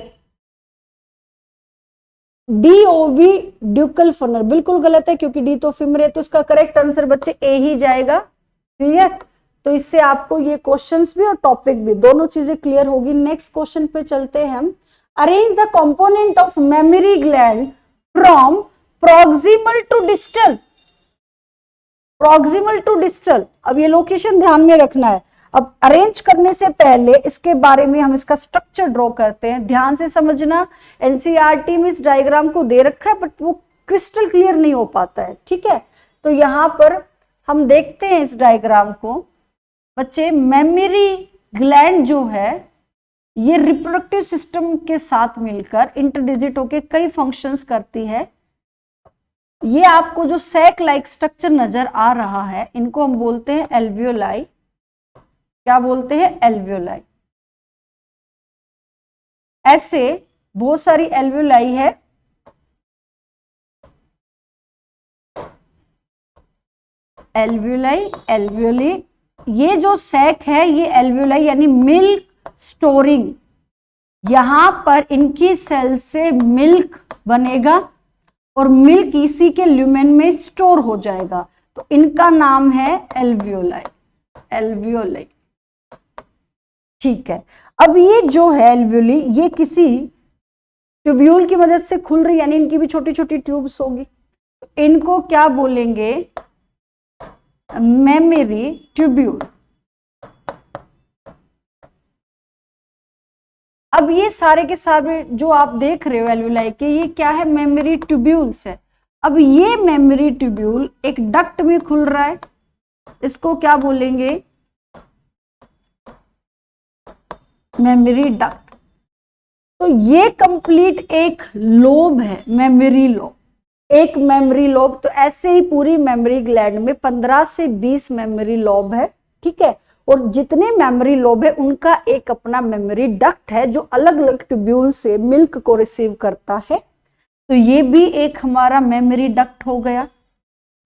डी ओवी ड्यूकल फनल बिल्कुल गलत है क्योंकि डी तो फिमरे, तो इसका करेक्ट आंसर बच्चे ए ही जाएगा, क्लियर। तो इससे आपको ये क्वेश्चंस भी और टॉपिक भी दोनों चीजें क्लियर होगी। नेक्स्ट क्वेश्चन पे चलते हैं हम। Arrange the component of mammary gland from proximal to distal. Proximal to distal, अब ये लोकेशन ध्यान में रखना है। अब अरेंज करने से पहले इसके बारे में हम इसका स्ट्रक्चर ड्रॉ करते हैं, ध्यान से समझना। एनसीईआरटी में इस डायग्राम को दे रखा है बट वो क्रिस्टल क्लियर नहीं हो पाता है, ठीक है। तो यहां पर हम देखते हैं इस डायग्राम को बच्चे। मेमोरी ग्लैंड जो है ये रिप्रोडक्टिव सिस्टम के साथ मिलकर इंटरडिजिट होकर कई फंक्शंस करती है। ये आपको जो सैक लाइक स्ट्रक्चर नजर आ रहा है इनको हम बोलते हैं एल्वियोलाई। क्या बोलते हैं, एल्वियोलाई। ऐसे बहुत सारी एल्वियोलाई है। एल्वियोलाई, एल्वियोली, ये जो सैक है ये एल्वियोलाई यानी मिल्क स्टोरिंग। यहां पर इनकी सेल से मिल्क बनेगा और मिल्क इसी के ल्यूमेन में स्टोर हो जाएगा। तो इनका नाम है एल्वियोलाई, एल्वियोलाई, ठीक है। अब ये जो है एल्वियोली ये किसी ट्यूब्यूल की मदद से खुल रही, यानी इनकी भी छोटी छोटी ट्यूब्स होगी। इनको क्या बोलेंगे, मेमोरी ट्यूब्यूल। अब ये सारे के सारे जो आप देख रहे हो एल्वियोलाई के, ये क्या है, मेमोरी ट्यूब्यूल्स है। अब ये मेमोरी ट्यूब्यूल एक डक्ट में खुल रहा है, इसको क्या बोलेंगे, मेमोरी डक्ट। तो ये कंप्लीट एक लोब है, मेमोरी लोब, एक मेमोरी लोब। तो ऐसे ही पूरी मेमोरी ग्लैंड में 15 से 20 मेमोरी लोब है, ठीक है। और जितने मेमोरी लोब है उनका एक अपना मेमोरी डक्ट है जो अलग अलग ट्यूब्यूल से मिल्क को रिसीव करता है। तो ये भी एक हमारा मेमोरी डक्ट हो गया।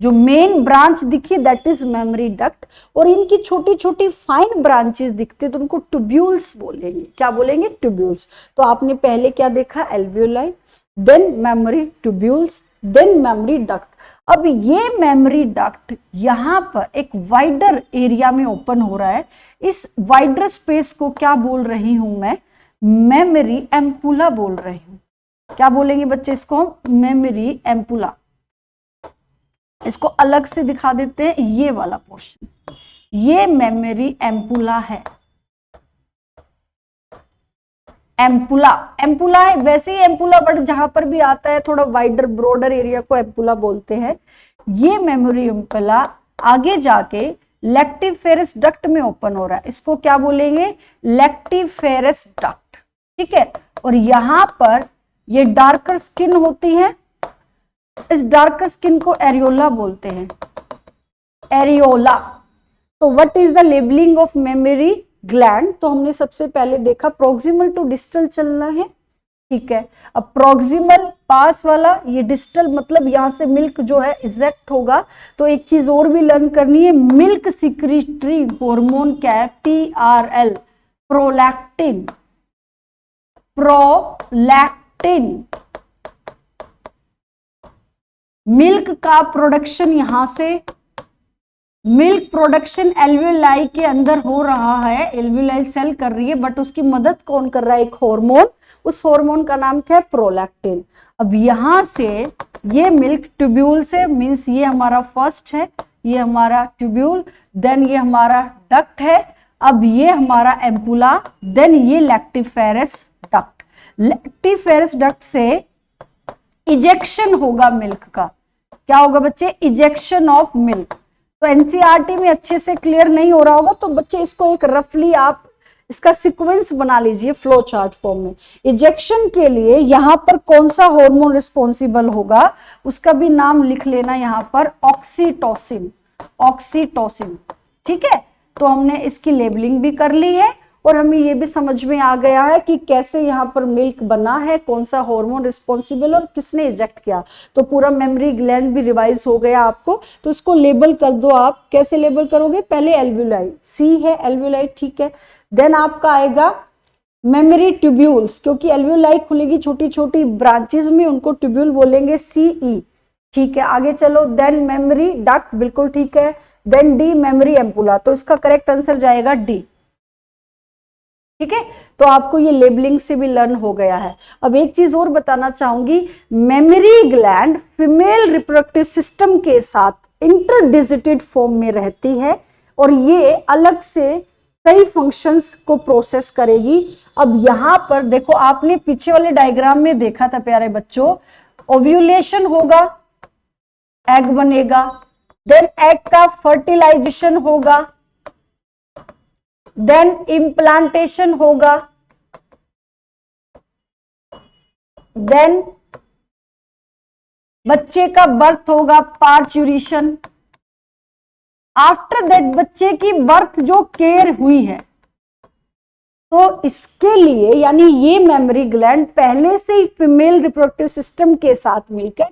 जो मेन ब्रांच दिखी दैट इज मेमोरी डक्ट, और इनकी छोटी छोटी फाइन ब्रांचेस दिखते तो उनको ट्यूब्यूल्स बोलेंगे। क्या बोलेंगे, ट्यूब्यूल्स। तो आपने पहले क्या देखा, alveoli, then mammary tubules, then mammary duct. अब ये मेमोरी डक्ट यहां पर एक वाइडर एरिया में ओपन हो रहा है। इस वाइडर स्पेस को क्या बोल रही हूं मैं, मेमोरी एम्पुला बोल रही हूं। क्या बोलेंगे बच्चे इसको, मेमोरी एम्पुला। इसको अलग से दिखा देते हैं, ये वाला पोर्शन, ये मेमोरी एम्पुला है। एम्पुला, एम्पुला है वैसे ही एम्पुला, बट जहां पर भी आता है थोड़ा वाइडर ब्रॉडर एरिया को एम्पुला बोलते हैं। ये मेमोरी एम्पुला आगे जाके लैक्टिफेरस डक्ट में ओपन हो रहा है, इसको क्या बोलेंगे, लैक्टिफेरस डक्ट, ठीक है। और यहां पर ये डार्कर स्किन होती है, इस डार्कर स्किन को एरियोला बोलते हैं, एरियोला। तो what is the labelling of mammary gland, तो हमने सबसे पहले देखा प्रॉक्सिमल टू डिस्टल चलना है, ठीक है। अब प्रॉक्सिमल पास वाला, ये डिस्टल मतलब यहां से मिल्क जो है इजेक्ट होगा। तो एक चीज और भी लर्न करनी है, मिल्क सिक्रीटरी हार्मोन क्या है, PRL, प्रोलैक्टिन। प्रोलैक्टिन मिल्क का प्रोडक्शन, यहां से मिल्क प्रोडक्शन एल्वियोलाई के अंदर हो रहा है, एल्वियोलाई सेल कर रही है, बट उसकी मदद कौन कर रहा है, एक हार्मोन। उस हार्मोन का नाम क्या है, प्रोलैक्टिन। अब यहां से ये मिल्क ट्यूब्यूल से, मींस ये हमारा फर्स्ट है, ये हमारा ट्यूब्यूल, देन ये हमारा डक्ट है, अब ये हमारा एम्पुला, देन ये लैक्टिफेरस डक्ट। लैक्टिफेरस डक्ट से इजेक्शन होगा मिल्क का। क्या होगा बच्चे, इजेक्शन ऑफ मिल्क। तो एनसीईआरटी में अच्छे से क्लियर नहीं हो रहा होगा, तो बच्चे इसको एक रफली आप इसका सीक्वेंस बना लीजिए फ्लो चार्ट फॉर्म में। इजेक्शन के लिए यहां पर कौन सा हार्मोन रिस्पॉन्सिबल होगा, उसका भी नाम लिख लेना यहां पर, ऑक्सीटोसिन। ऑक्सीटोसिन, ठीक है। तो हमने इसकी लेबलिंग भी कर ली है और हमें ये भी समझ में आ गया है कि कैसे यहाँ पर मिल्क बना है, कौन सा हार्मोन रिस्पॉन्सिबल और किसने इजेक्ट किया। तो पूरा मेमोरी ग्लैंड भी रिवाइज हो गया आपको। तो इसको लेबल कर दो आप। कैसे लेबल करोगे, पहले एल्वियोलाई, सी है एल्वियोलाई, ठीक है। देन आपका आएगा मेमोरी ट्यूब्यूल्स, क्योंकि एल्वियोलाई खुलेगी छोटी छोटी ब्रांचेस में, उनको ट्यूब्यूल बोलेंगे, CE, ठीक है। आगे चलो, देन मेमोरी डक्ट, बिल्कुल ठीक है। देन डी मेमोरी एम्पुला, तो इसका करेक्ट आंसर जाएगा डी, ठीक है। तो आपको ये लेबलिंग से भी लर्न हो गया है। अब एक चीज और बताना चाहूंगी, memory gland female reproductive system के साथ इंटरडिजिटेड फॉर्म में रहती है और ये अलग से कई फंक्शंस को प्रोसेस करेगी। अब यहां पर देखो, आपने पीछे वाले डायग्राम में देखा था प्यारे बच्चों, ओव्यूलेशन होगा, एग बनेगा, देन एग का फर्टिलाइजेशन होगा, देन इम्प्लांटेशन होगा, देन बच्चे का बर्थ होगा, पार्च्यूरेशन। आफ्टर दैट बच्चे की बर्थ जो केयर हुई है, तो इसके लिए यानी ये मेमोरी ग्लैंड पहले से ही फीमेल रिप्रोडक्टिव सिस्टम के साथ मिलकर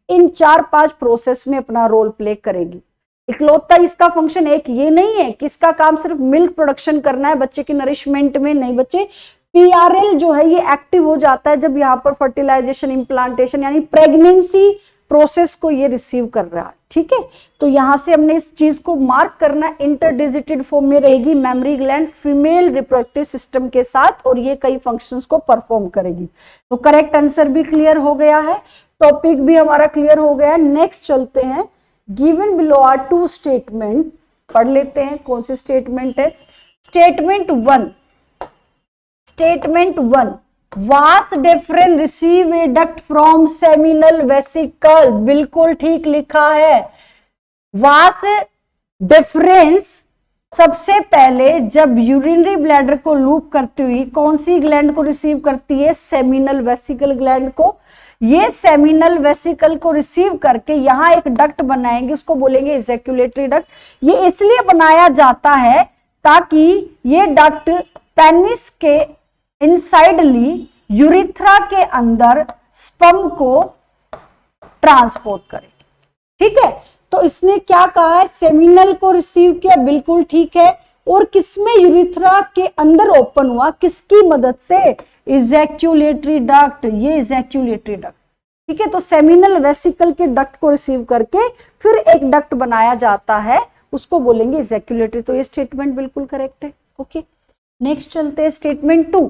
इन 4-5 प्रोसेस में अपना रोल प्ले करेगी। इकलौता इसका फंक्शन एक ये नहीं है कि इसका काम सिर्फ मिल्क प्रोडक्शन करना है बच्चे की नरिशमेंट में, नहीं बच्चे। PRL जो है ये एक्टिव हो जाता है जब यहाँ पर फर्टिलाइजेशन, इम्प्लांटेशन यानी प्रेगनेंसी प्रोसेस को ये रिसीव कर रहा है, ठीक है। तो यहां से हमने इस चीज को मार्क करना, इंटरडिजिटेड फॉर्म में रहेगी memory gland female reproductive system के साथ और ये कई फंक्शंस को परफॉर्म करेगी। तो करेक्ट आंसर भी क्लियर हो गया है, टॉपिक भी हमारा क्लियर हो गया है। नेक्स्ट चलते हैं, गिवन बिलो आर 2 स्टेटमेंट, पढ़ लेते हैं कौन से स्टेटमेंट है। Statement 1, statement 1, vas deferens receive a duct from seminal vesicle, बिल्कुल ठीक लिखा है। वास डेफरेंस सबसे पहले जब यूरिनरी ब्लैडर को लूप करती हुई कौन सी ग्लैंड को रिसीव करती है, सेमिनल वेसिकल ग्लैंड को। ये सेमिनल वेसिकल को रिसीव करके यहां एक डक्ट बनाएंगे, उसको बोलेंगे इजैक्यूलेटरी डक्ट। ये इसलिए बनाया जाता है ताकि ये डक्ट पेनिस के इनसाइडली यूरिथ्रा के अंदर स्पर्म को ट्रांसपोर्ट करे, ठीक है। तो इसने क्या कहा है, सेमिनल को रिसीव किया, बिल्कुल ठीक है। और किसमें, यूरिथ्रा के अंदर ओपन हुआ, किसकी मदद से, इजैक्यूलेटरी डक्ट, ये इजैक्यूलेटरी डक्ट, ठीक है। तो सेमिनल वेसिकल के डक्ट को रिसीव करके फिर एक डक्ट बनाया जाता है, उसको बोलेंगे इजैक्यूलेटरी। तो ये स्टेटमेंट बिल्कुल करेक्ट है, ओके। नेक्स्ट चलते हैं statement 2,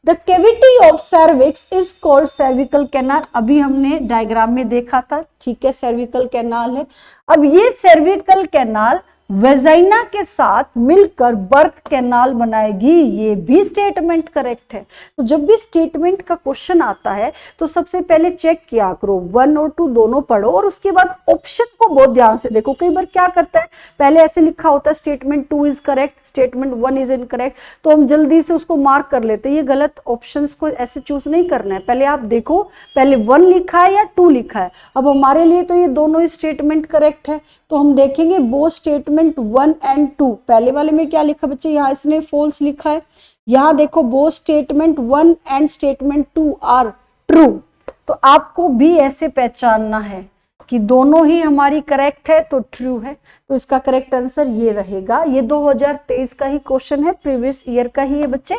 the cavity of cervix is called cervical canal. अभी हमने डायग्राम में देखा था, ठीक है, सर्विकल कैनाल है। अब ये सर्विकल कैनाल वेजाइना के साथ मिलकर बर्थ कैनाल बनाएगी, ये भी स्टेटमेंट करेक्ट है। तो जब भी स्टेटमेंट का क्वेश्चन आता है तो सबसे पहले चेक किया करो, 1 और 2 दोनों पढ़ो और उसके बाद ऑप्शन को बहुत ध्यान से देखो। कई बार क्या करता है, पहले ऐसे लिखा होता है statement 2 is correct, statement 1 is incorrect, तो हम जल्दी से उसको मार्क कर लेते हैं। ये गलत, ऑप्शंस को ऐसे चूज नहीं करना है, पहले आप देखो पहले 1 लिखा है या 2 लिखा है। अब हमारे लिए तो ये दोनों ही स्टेटमेंट करेक्ट है, तो हम देखेंगे बोथ स्टेटमेंट 1 और 2। पहले वाले में क्या लिखा बच्चे, यहाँ इसने फॉल्स लिखा है, यहां देखो both statement 1 and statement 2 are true, तो आपको भी ऐसे पहचानना है कि दोनों ही हमारी करेक्ट है तो ट्रू है, तो इसका करेक्ट आंसर ये रहेगा। ये 2023 का ही क्वेश्चन है, प्रीवियस ईयर का ही है बच्चे,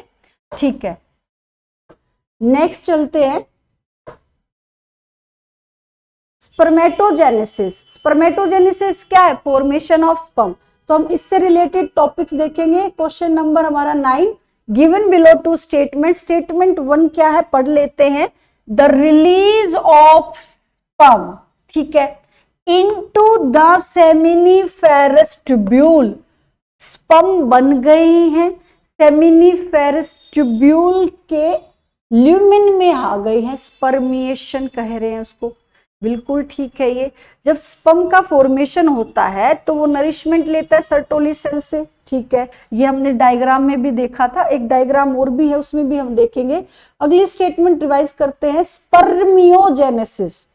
ठीक है। नेक्स्ट चलते हैं, स्पर्मेटोजेनेसिस। स्पर्मेटोजेनेसिस क्या है? Formation of sperm. तो हम इससे रिलेटेड टॉपिक्स देखेंगे। क्वेश्चन नंबर हमारा 9, given below two statement. Statement 1 क्या है पढ़ लेते हैं। द रिलीज ऑफ स्पर्म, ठीक है, into the seminiferous tubule. Sperm बन गए हैं, सेमिनिफेरस ट्यूब्यूल के ल्यूमेन में आ गए हैं, स्पर्मिएशन कह रहे हैं उसको, बिल्कुल ठीक है। ये जब स्पर्म का फॉर्मेशन होता है तो वो नरिशमेंट लेता है सर्टोली सेल से, ठीक है। ये हमने डायग्राम में भी देखा था, एक डायग्राम और भी है उसमें भी हम देखेंगे। अगली स्टेटमेंट रिवाइज करते हैं, स्पर्मियोजेनेसिस।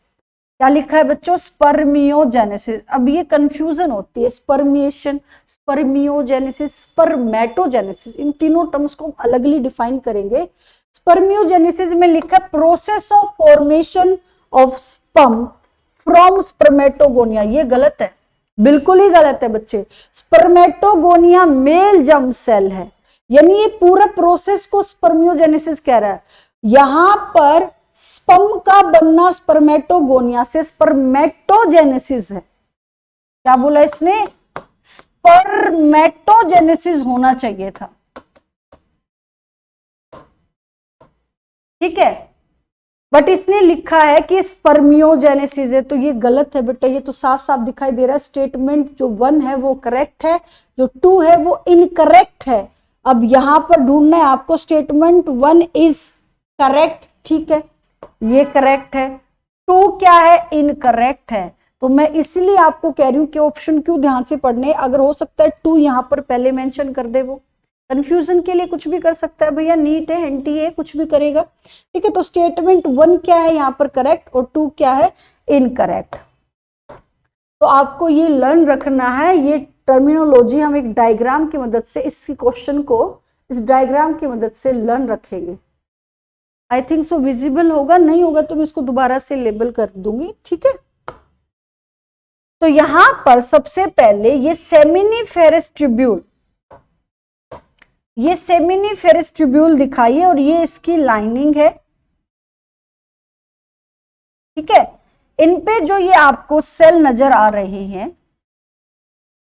क्या लिखा है बच्चों? स्पर्मियोजेनेसिस। अब ये कंफ्यूजन होती है, स्पर्मिएशन, स्पर्मियोजेनेसिस, स्पर्मेटोजेनेसिस, इन तीनों टर्म्स को अलगली डिफाइन करेंगे। स्पर्मियोजेनेसिस में लिखा है process of formation of sperm from spermatogonia. ये गलत है, बिल्कुल ही गलत है बच्चे। स्पर्मेटोगोनिया मेल जर्म सेल है, यानी ये पूरा प्रोसेस को स्पर्मियोजेनेसिस कह रहा है। यहां पर स्पर्म का बनना स्पर्मेटोगोनिया से स्पर्मेटोजेनेसिस है। क्या बोला इसने? स्पर्मेटोजेनेसिस होना चाहिए था, ठीक है, बट इसने लिखा है कि स्पर्मियोजेनेसिस है, तो ये गलत है बेटा। ये तो साफ साफ दिखाई दे रहा है। स्टेटमेंट जो 1 है वो करेक्ट है, जो 2 है वो इनकरेक्ट है। अब यहां पर ढूंढना है आपको, स्टेटमेंट 1 इज करेक्ट, ठीक है, ये करेक्ट है। 2 क्या है? इनकरेक्ट है। तो मैं इसलिए आपको कह रही हूं कि ऑप्शन क्यों ध्यान से पढ़ने, अगर हो सकता है 2 यहां पर पहले मेंशन कर दे, वो कंफ्यूजन के लिए कुछ भी कर सकता है भैया, नीट है, एनटी है, कुछ भी करेगा, ठीक है। तो स्टेटमेंट 1 क्या है यहाँ पर करेक्ट और 2 क्या है? इनकरेक्ट। तो आपको ये लर्न रखना है, ये टर्मिनोलॉजी हम एक डायग्राम की मदद से इस क्वेश्चन को इस डायग्राम की मदद से लर्न रखेंगे। आई थिंक सो विजिबल होगा, नहीं होगा तो मैं इसको दोबारा से लेबल कर दूंगी, ठीक है। तो यहां पर सबसे पहले ये सेमिनिफेरस ट्यूब्यूल, ये सेमिनिफेरस ट्यूब्यूल दिखाइए और ये इसकी लाइनिंग है, ठीक है। इन पे जो ये आपको सेल नजर आ रहे हैं,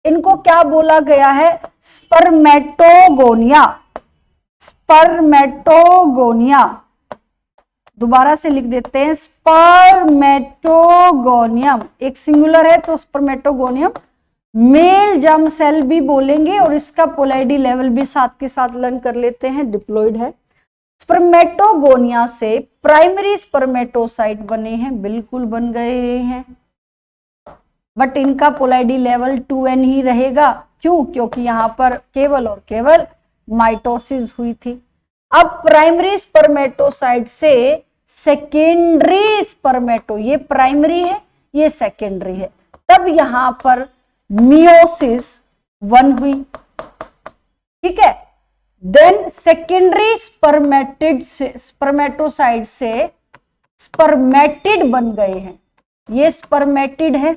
इनको क्या बोला गया है? स्पर्मेटोगोनिया। स्पर्मेटोगोनिया, दोबारा से लिख देते हैं, स्पर्मेटोगोनियम, एक सिंगुलर है तो स्पर्मेटोगोनियम। मेल जर्म सेल भी बोलेंगे और इसका पोलैरिटी लेवल भी साथ के साथ लर्न कर लेते हैं, डिप्लॉइड है। स्पर्मेटोगोनिया से प्राइमरी स्पर्मेटोसाइट बने हैं, बिल्कुल बन गए हैं, बट इनका पोलैरिटी लेवल 2n ही रहेगा। क्यों? क्योंकि यहां पर केवल और केवल माइटोसिस हुई थी। अब प्राइमरी स्पर्मेटोसाइट से सेकेंडरी स्पर्मेटो, ये प्राइमरी है, ये सेकेंडरी है, तब यहां पर मियोसिस 1 हुई, ठीक है। देन सेकेंडरी स्पर्मेटोसाइट से स्पर्मेटिड बन गए हैं, ये स्पर्मेटिड है।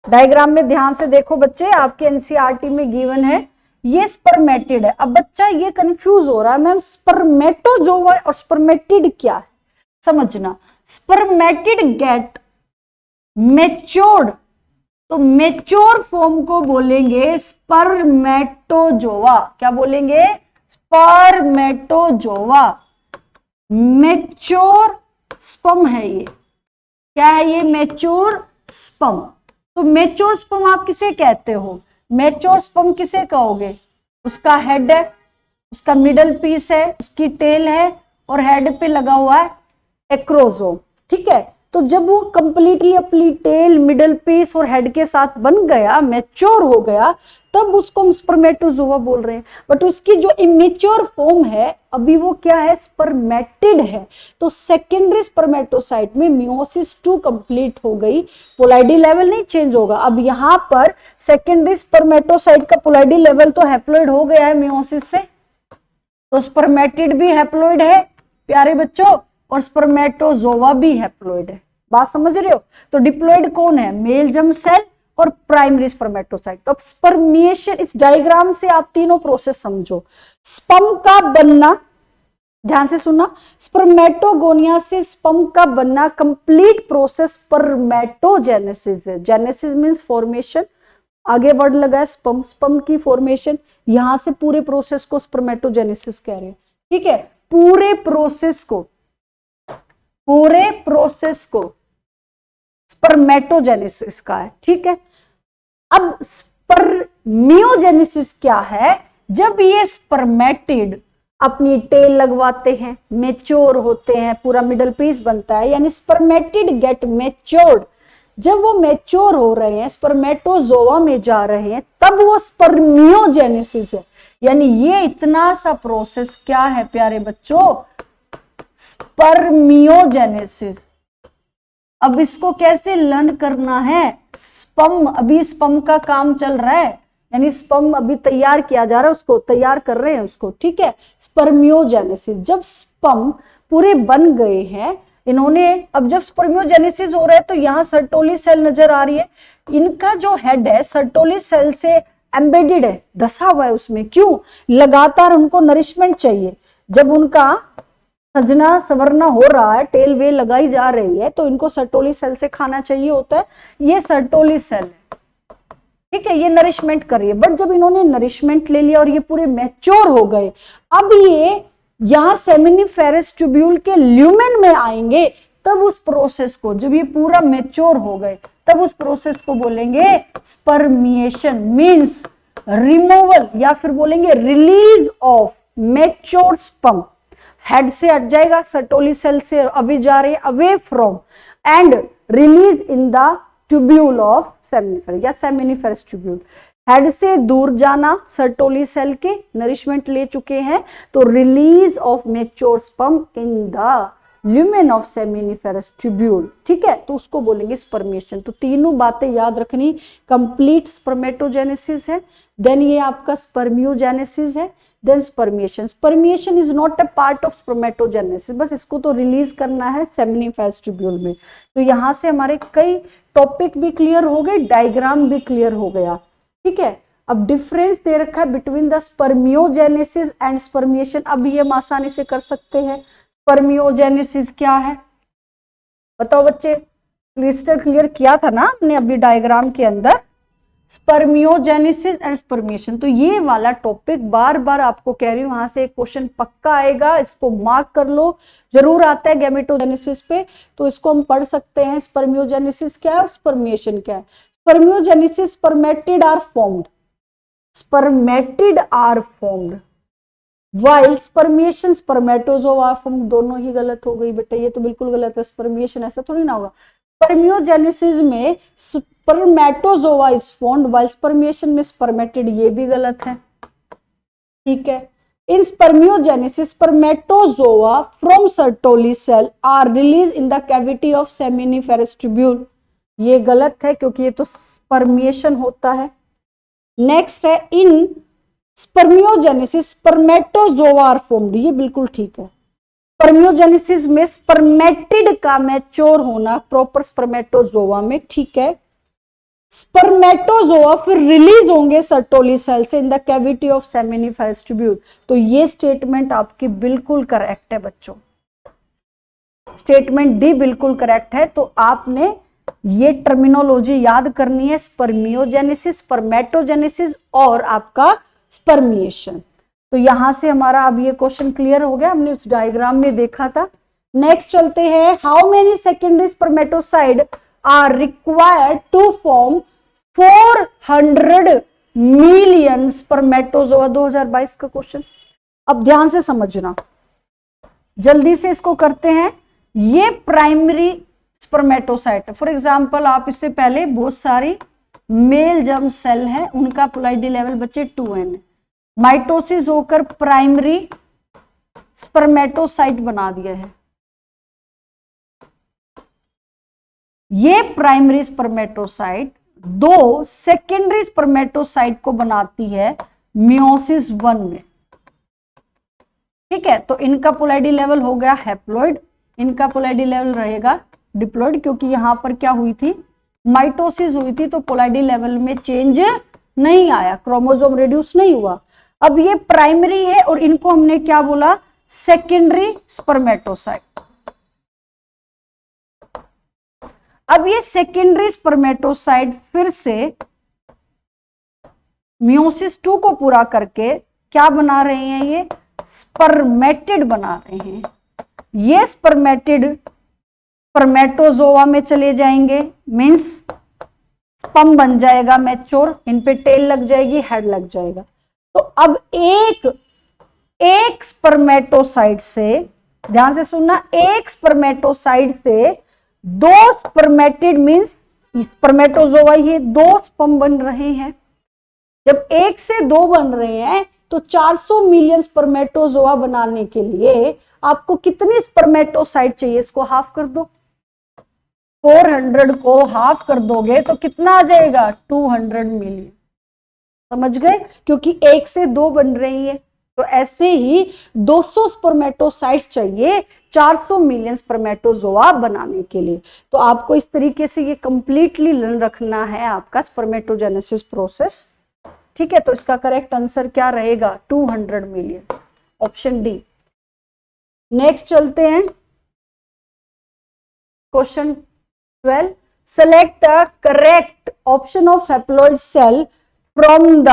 डायग्राम में ध्यान से देखो बच्चे, आपके एनसीईआरटी में गिवन है, ये स्पर्मेटिड है। अब बच्चा ये कंफ्यूज हो रहा है, मैम स्पर्मेटोजोआ और स्पर्मेटिड क्या है? समझना, स्पर्मेटिड गेट मैच्योर्ड, तो मैच्योर फॉर्म को बोलेंगे स्पर्मेटोजोआ। क्या बोलेंगे? स्पर्मेटोजोआ। मैच्योर स्पर्म है ये, क्या है ये? Mature sperm. तो मैच्योर स्पर्म आप किसे कहते हो? मैच्योर स्पर्म किसे कहोगे? उसका हेड है, उसका मिडल पीस है, उसकी टेल है और हेड पे लगा हुआ है एक्रोजोम, ठीक है। तो जब वो कंप्लीटली अपनी टेल, मिडल पीस और हेड के साथ बन गया, मैच्योर हो गया, तब उसको हम स्पर्मेटोजोआ बोल रहे हैं। बट उसकी जो इमेच्योर फॉर्म है अभी वो क्या है? स्पर्मेटिड है। तो सेकेंडरी स्पर्मेटोसाइट में मियोसिस 2 कंप्लीट हो गई, पोलैरिटी लेवल नहीं चेंज होगा। अब यहां पर सेकेंडरी स्पर्मेटोसाइट का पोलैरिटी लेवल तो हैप्लॉइड हो गया है मियोसिस से, तो स्पर्मेटिड भी हैप्लॉइड है प्यारे बच्चों, और स्पर्मेटोजोवा भी हैप्लॉइड है। बात समझ रहे हो? तो डिप्लॉइड कौन है? मेल जर्म सेल और प्राइमरी स्पर्मेटोसाइट। तो अब स्पर्मिएशन, इस डायग्राम से आप तीनों प्रोसेस समझो। स्पर्म का बनना, ध्यान से सुनना, स्पर्मेटोगोनिया से स्पर्म का बनना कंप्लीट प्रोसेस स्पर्मेटोजेनेसिस है। जेनेसिस मींस फॉर्मेशन, आगे वर्ड लगा है स्पर्म, स्पर्म की फॉर्मेशन, यहां से पूरे प्रोसेस को स्पर्मेटोजेनेसिस कह रहे हैं। ठीक है, पूरे प्रोसेस को स्पर्मेटोजेनेसिस का है। ठीक है, अब स्पर्मियोजेनेसिस क्या है? जब ये स्पर्मेटिड अपनी टेल लगवाते हैं, मेच्योर होते हैं, पूरा मिडल पीस बनता है, यानी स्पर्मेटिड गेट मेच्योर्ड। जब वो मेच्योर हो रहे हैं, स्पर्मेटोजोआ में जा रहे हैं, तब वो स्पर्मियोजेनेसिस है। यानी ये इतना सा प्रोसेस क्या है प्यारे बच्चों? स्पर्मियोजेनेसिस। अब इसको कैसे लर्न करना है? स्पर्म, अभी स्पर्म का काम चल रहा है, यानी स्पर्म अभी तैयार किया जा रहा है, उसको तैयार कर रहे हैं उसको। ठीक है, स्पर्मियोजेनेसिस। जब स्पर्म पूरे बन गए हैं इन्होंने, अब जब स्पर्मियोजेनेसिस हो रहा है तो यहाँ सर्टोली सेल नजर आ रही है। इनका जो हेड है सर्टोली सेल से एम्बेडेड है, धसा हुआ है उसमें। क्यों? लगातार उनको नरिशमेंट चाहिए। जब उनका सजना सवरना हो रहा है, टेल वे लगाई जा रही है, तो इनको सर्टोली सेल से खाना चाहिए होता है। ये सर्टोली सेल है, ठीक है, ये नरिशमेंट करिए। बट जब इन्होंने नरिशमेंट ले लिया और ये पूरे मैच्योर हो गए, अब ये यहां सेमिनिफेरस ट्यूब्यूल के ल्यूमेन में आएंगे, तब उस प्रोसेस को, जब ये पूरा मैच्योर हो गए, तब उस प्रोसेस को बोलेंगे स्पर्मिएशन, मींस रिमूवल या फिर बोलेंगे release of mature sperm. Head से हट जाएगा, सर्टोली सेल से अभी जा रहे, away from, and release in the tubule of seminiferous या सेमिनिफेरस ट्यूब्यूल। हेड से दूर जाना, सर्टोली सेल के नरिशमेंट ले चुके हैं, तो release of mature sperm in the lumen of seminiferous tubule. ठीक है, तो उसको बोलेंगे स्पर्मिएशन। तो तीनों बातें याद रखनी, कंप्लीट स्पर्मेटोजेनेसिस है, देन ये आपका स्पर्मियोजेनेसिस है, then spermiation. Spermiation is not a part of spermatogenesis, बस इसको तो रिलीज करना है सेमिनिफेरस ट्यूब्यूल में। तो यहां से हमारे कई टॉपिक भी क्लियर हो गए, डायग्राम भी क्लियर हो गया। ठीक है, अब डिफरेंस दे रखा है between the spermiogenesis and spermiation. अब ये हम आसानी से कर सकते हैं। स्पर्मियोजेनेसिस क्या है बताओ बच्चे? क्रिस्टल क्लियर किया था ना हमने अभी डायग्राम के अंदर, स्पर्मियोजेनेसिस एंड स्पर्मिएशन। तो ये वाला टॉपिक बार बार आपको कह रही हूं, वहां से एक क्वेश्चन पक्का आएगा, इसको मार्क कर लो। जरूर आता है गैमेटोजेनेसिस पे, तो इसको हम पढ़ सकते हैं। स्पर्मियोजेनेसिस क्या है और स्पर्मिएशन क्या है? Spermiogenesis, spermatid are formed, spermatid are formed, while spermiation spermatozoa are formed. दोनों ही गलत हो गई बेटा, ये तो बिल्कुल गलत है। स्पर्मिएशन ऐसा थोड़ी ना होगा। स्पर्मियोजेनेसिस में spermatozoa is formed, while spermiation में स्पर्मेटिड, ये भी गलत है। ठीक है, in spermiogenesis spermatozoa from Sertoli cell are release in the cavity of seminiferous tubule, ये गलत है क्योंकि ये तो स्पर्मिएशन होता है। नेक्स्ट है, in spermiogenesis spermatozoa are formed, ये बिल्कुल ठीक है। स्पर्मियोजेनेसिस में स्पर्मेटिड का मैच्योर होना प्रॉपर स्पर्मेटोजोआ में, ठीक है। स्पर्मेटोजोआ फिर रिलीज होंगे सर्टोली सेल से इन the cavity of seminiferous tubule. तो ये स्टेटमेंट आपकी बिल्कुल करेक्ट है बच्चों, स्टेटमेंट डी बिल्कुल करेक्ट है। तो आपने ये टर्मिनोलॉजी याद करनी है, स्पर्मियोजेनेसिस, स्पर्मेटोजेनेसिस और आपका स्पर्मिएशन। तो यहां से हमारा अब ये क्वेश्चन क्लियर हो गया, हमने उस डायग्राम में देखा था। नेक्स्ट चलते हैं, how many secondary spermatocyte are required to form 400 million spermatozoa? 2022 का क्वेश्चन। अब ध्यान से समझना, जल्दी से इसको करते हैं। ये प्राइमरी स्पर्मेटोसाइट, फॉर एग्जाम्पल आप इससे पहले बहुत सारी मेल जर्म सेल है, उनका पोलैरिटी लेवल बच्चे 2n, माइटोसिस होकर प्राइमरी स्पर्मेटोसाइट बना दिया है। ये प्राइमरी स्पर्मेटोसाइट दो सेकेंडरी स्पर्मेटोसाइट को बनाती है मियोसिस 1 में। ठीक है, तो इनका पोलैरिटी लेवल हो गया हैप्लॉइड, इनका पोलैरिटी लेवल रहेगा डिप्लॉइड, क्योंकि यहां पर क्या हुई थी, माइटोसिस हुई थी, तो पोलैरिटी लेवल में चेंज नहीं आया, क्रोमोसोम रिड्यूस नहीं हुआ। अब ये प्राइमरी है और इनको हमने क्या बोला, सेकेंडरी स्पर्मेटोसाइट। अब ये सेकेंडरी स्पर्मेटोसाइट फिर से मियोसिस 2 को पूरा करके क्या बना रहे हैं, ये स्पर्मेटिड बना रहे हैं। ये स्पर्मेटिड स्पर्मेटोजोआ में चले जाएंगे, मींस स्पर्म बन जाएगा मैच्योर, इन पे टेल लग जाएगी, हेड लग जाएगा। तो अब एक स्पर्मेटोसाइट से, ध्यान से सुनना, एक स्पर्मेटोसाइट से 2 स्पर्मेटिड मींस स्पर्मेटोजोआ, ये 2 स्पर्म बन रहे हैं। जब 1 से 2 बन रहे हैं तो 400 मिलियन स्पर्मेटोजोआ बनाने के लिए आपको कितनी स्पर्मेटोसाइट चाहिए, इसको हाफ कर दो, 400 को हाफ कर दोगे तो कितना आ जाएगा, 200 मिलियन। समझ गए, क्योंकि 1 से 2 बन रही है, तो ऐसे ही 200 स्पर्मेटोसाइट्स चाहिए 400 मिलियन स्पर्मेटोजोआ बनाने के लिए। तो आपको इस तरीके से ये कंप्लीटली लर्न रखना है आपका स्पर्मेटोजेनेसिस प्रोसेस। ठीक है, तो इसका करेक्ट आंसर क्या रहेगा, 200 मिलियन, ऑप्शन डी। नेक्स्ट चलते हैं question 12, select the correct option of haploid cell from the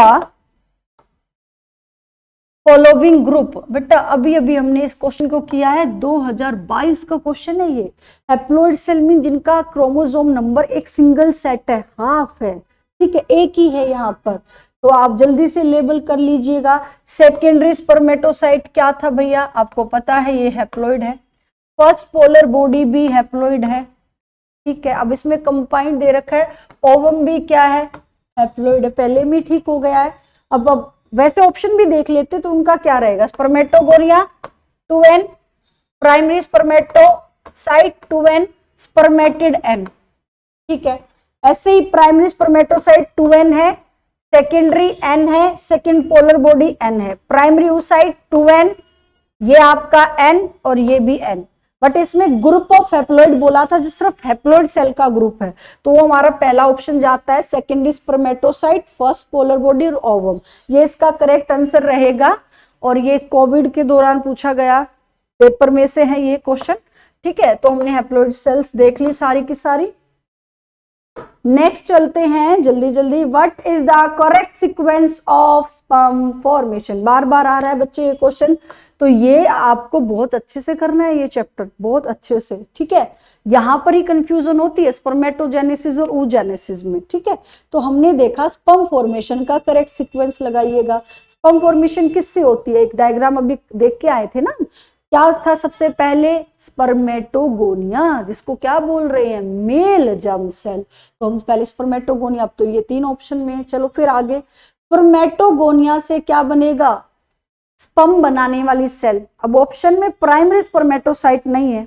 following group. बेटा अभी अभी हमने इस क्वेश्चन को किया है, 2022 का क्वेश्चन है ये। हैप्लॉइड सेल मीन जिनका क्रोमोसोम नंबर एक सिंगल सेट है, हाफ है, ठीक है, एक ही है यहाँ पर। तो आप जल्दी से लेबल कर लीजिएगा। सेकेंडरी स्पर्मेटोसाइट क्या था भैया, आपको पता है ये हैप्लॉइड है। फर्स्ट पोलर बॉडी भी हैप्लॉइड है, ठीक है। अब इसमें कंपाउंड दे रखा है, ओवम भी क्या है, हैप्लॉइड है, पहले में ठीक हो गया है। अब वैसे ऑप्शन भी देख लेते तो उनका क्या रहेगा, spermatogonia 2n, primary spermatocyte 2n, spermatid n, ठीक है। ऐसे ही प्राइमरी स्पर्मेटोसाइट 2n है, सेकेंडरी n है, सेकेंड पोलर बॉडी n है, प्राइमरी oocyte 2n, ये आपका n और ये भी n। बट इसमें ग्रुप ऑफ हैप्लॉइड बोला था, जो सिर्फ हैप्लॉइड सेल का ग्रुप है, तो वो हमारा पहला ऑप्शन जाता है, secondary spermatocyte, first polar body और ओवम, ये इसका करेक्ट आंसर रहेगा। और ये कोविड के दौरान पूछा गया पेपर में से है ये क्वेश्चन, ठीक है। तो हमने हैप्लॉइड सेल्स देख ली सारी की सारी। नेक्स्ट चलते हैं जल्दी जल्दी, what is the correct sequence of sperm formation. बार बार आ रहा है बच्चे ये क्वेश्चन, तो ये आपको बहुत अच्छे से करना है ये चैप्टर, बहुत अच्छे से, ठीक है। यहां पर ही कंफ्यूजन होती है स्पर्मेटोजेनेसिस और oogenesis में, ठीक है। तो हमने देखा स्पर्म फॉर्मेशन का करेक्ट सीक्वेंस लगाइएगा। स्पर्म फॉर्मेशन किससे होती है, एक डायग्राम अभी देख के आए थे ना, क्या था सबसे पहले, स्पर्मेटोगोनिया, जिसको क्या बोल रहे हैं, मेल जर्म सेल। तो हम पहले स्पर्मेटोगोनिया, अब तो ये 3 ऑप्शन में है। चलो फिर आगे, स्पर्मेटोगोनिया से क्या बनेगा, स्पर्म बनाने वाली सेल। अब ऑप्शन में प्राइमरी स्पर्मेटोसाइट नहीं है,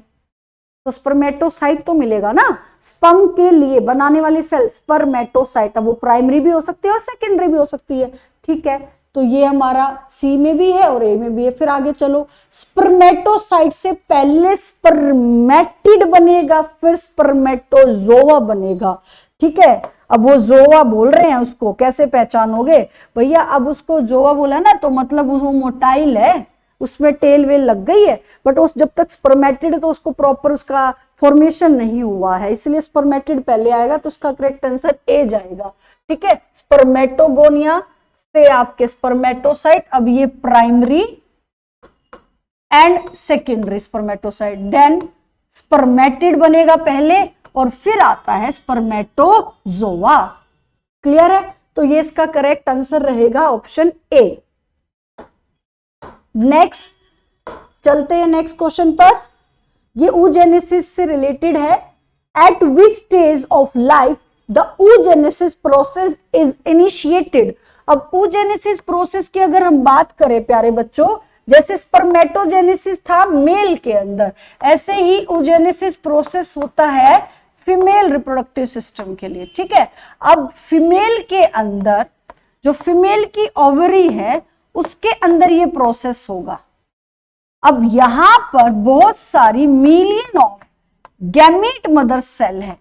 तो स्पर्मेटोसाइट तो मिलेगा ना, स्पर्म के लिए बनाने वाली सेल स्पर्मेटोसाइट। अब वो प्राइमरी भी हो सकती है और सेकेंडरी भी हो सकती है, ठीक है। तो ये हमारा सी में भी है और ए में भी है। फिर आगे चलो, स्पर्मेटोसाइट से पहले स्पर्मेटिड बनेगा, फिर स्पर्मेटोजोआ बनेगा, ठीक है। अब वो जोआ बोल रहे हैं, उसको कैसे पहचानोगे भैया, अब उसको जोआ बोला ना तो मतलब वो मोटाइल है, उसमें टेल वेल लग गई है, बट उस जब तक स्पर्मेटिड तो उसको प्रॉपर उसका फॉर्मेशन नहीं हुआ है, इसलिए स्पर्मेटिड पहले आएगा, तो उसका करेक्ट आंसर ए जाएगा, ठीक है। स्पर्मेटोगोनिया से आपके स्पर्मेटोसाइट, अब ये primary and secondary spermatocyte, then spermatid बनेगा पहले और फिर आता है स्पर्मेटोजोआ, क्लियर है। तो ये इसका करेक्ट आंसर रहेगा ऑप्शन ए। नेक्स्ट चलते हैं नेक्स्ट क्वेश्चन पर, ये oogenesis से रिलेटेड है। Eight which stage of life the oogenesis process is initiated. अब oogenesis प्रोसेस की अगर हम बात करें प्यारे बच्चों, जैसे स्पर्मेटोजेनेसिस था मेल के अंदर, ऐसे ही oogenesis प्रोसेस होता है फीमेल रिप्रोडक्टिव सिस्टम के लिए, ठीक है। अब फीमेल के अंदर जो फीमेल की ओवरी है उसके अंदर ये प्रोसेस होगा, अब यहां पर बहुत सारी million of gamete mother cell है,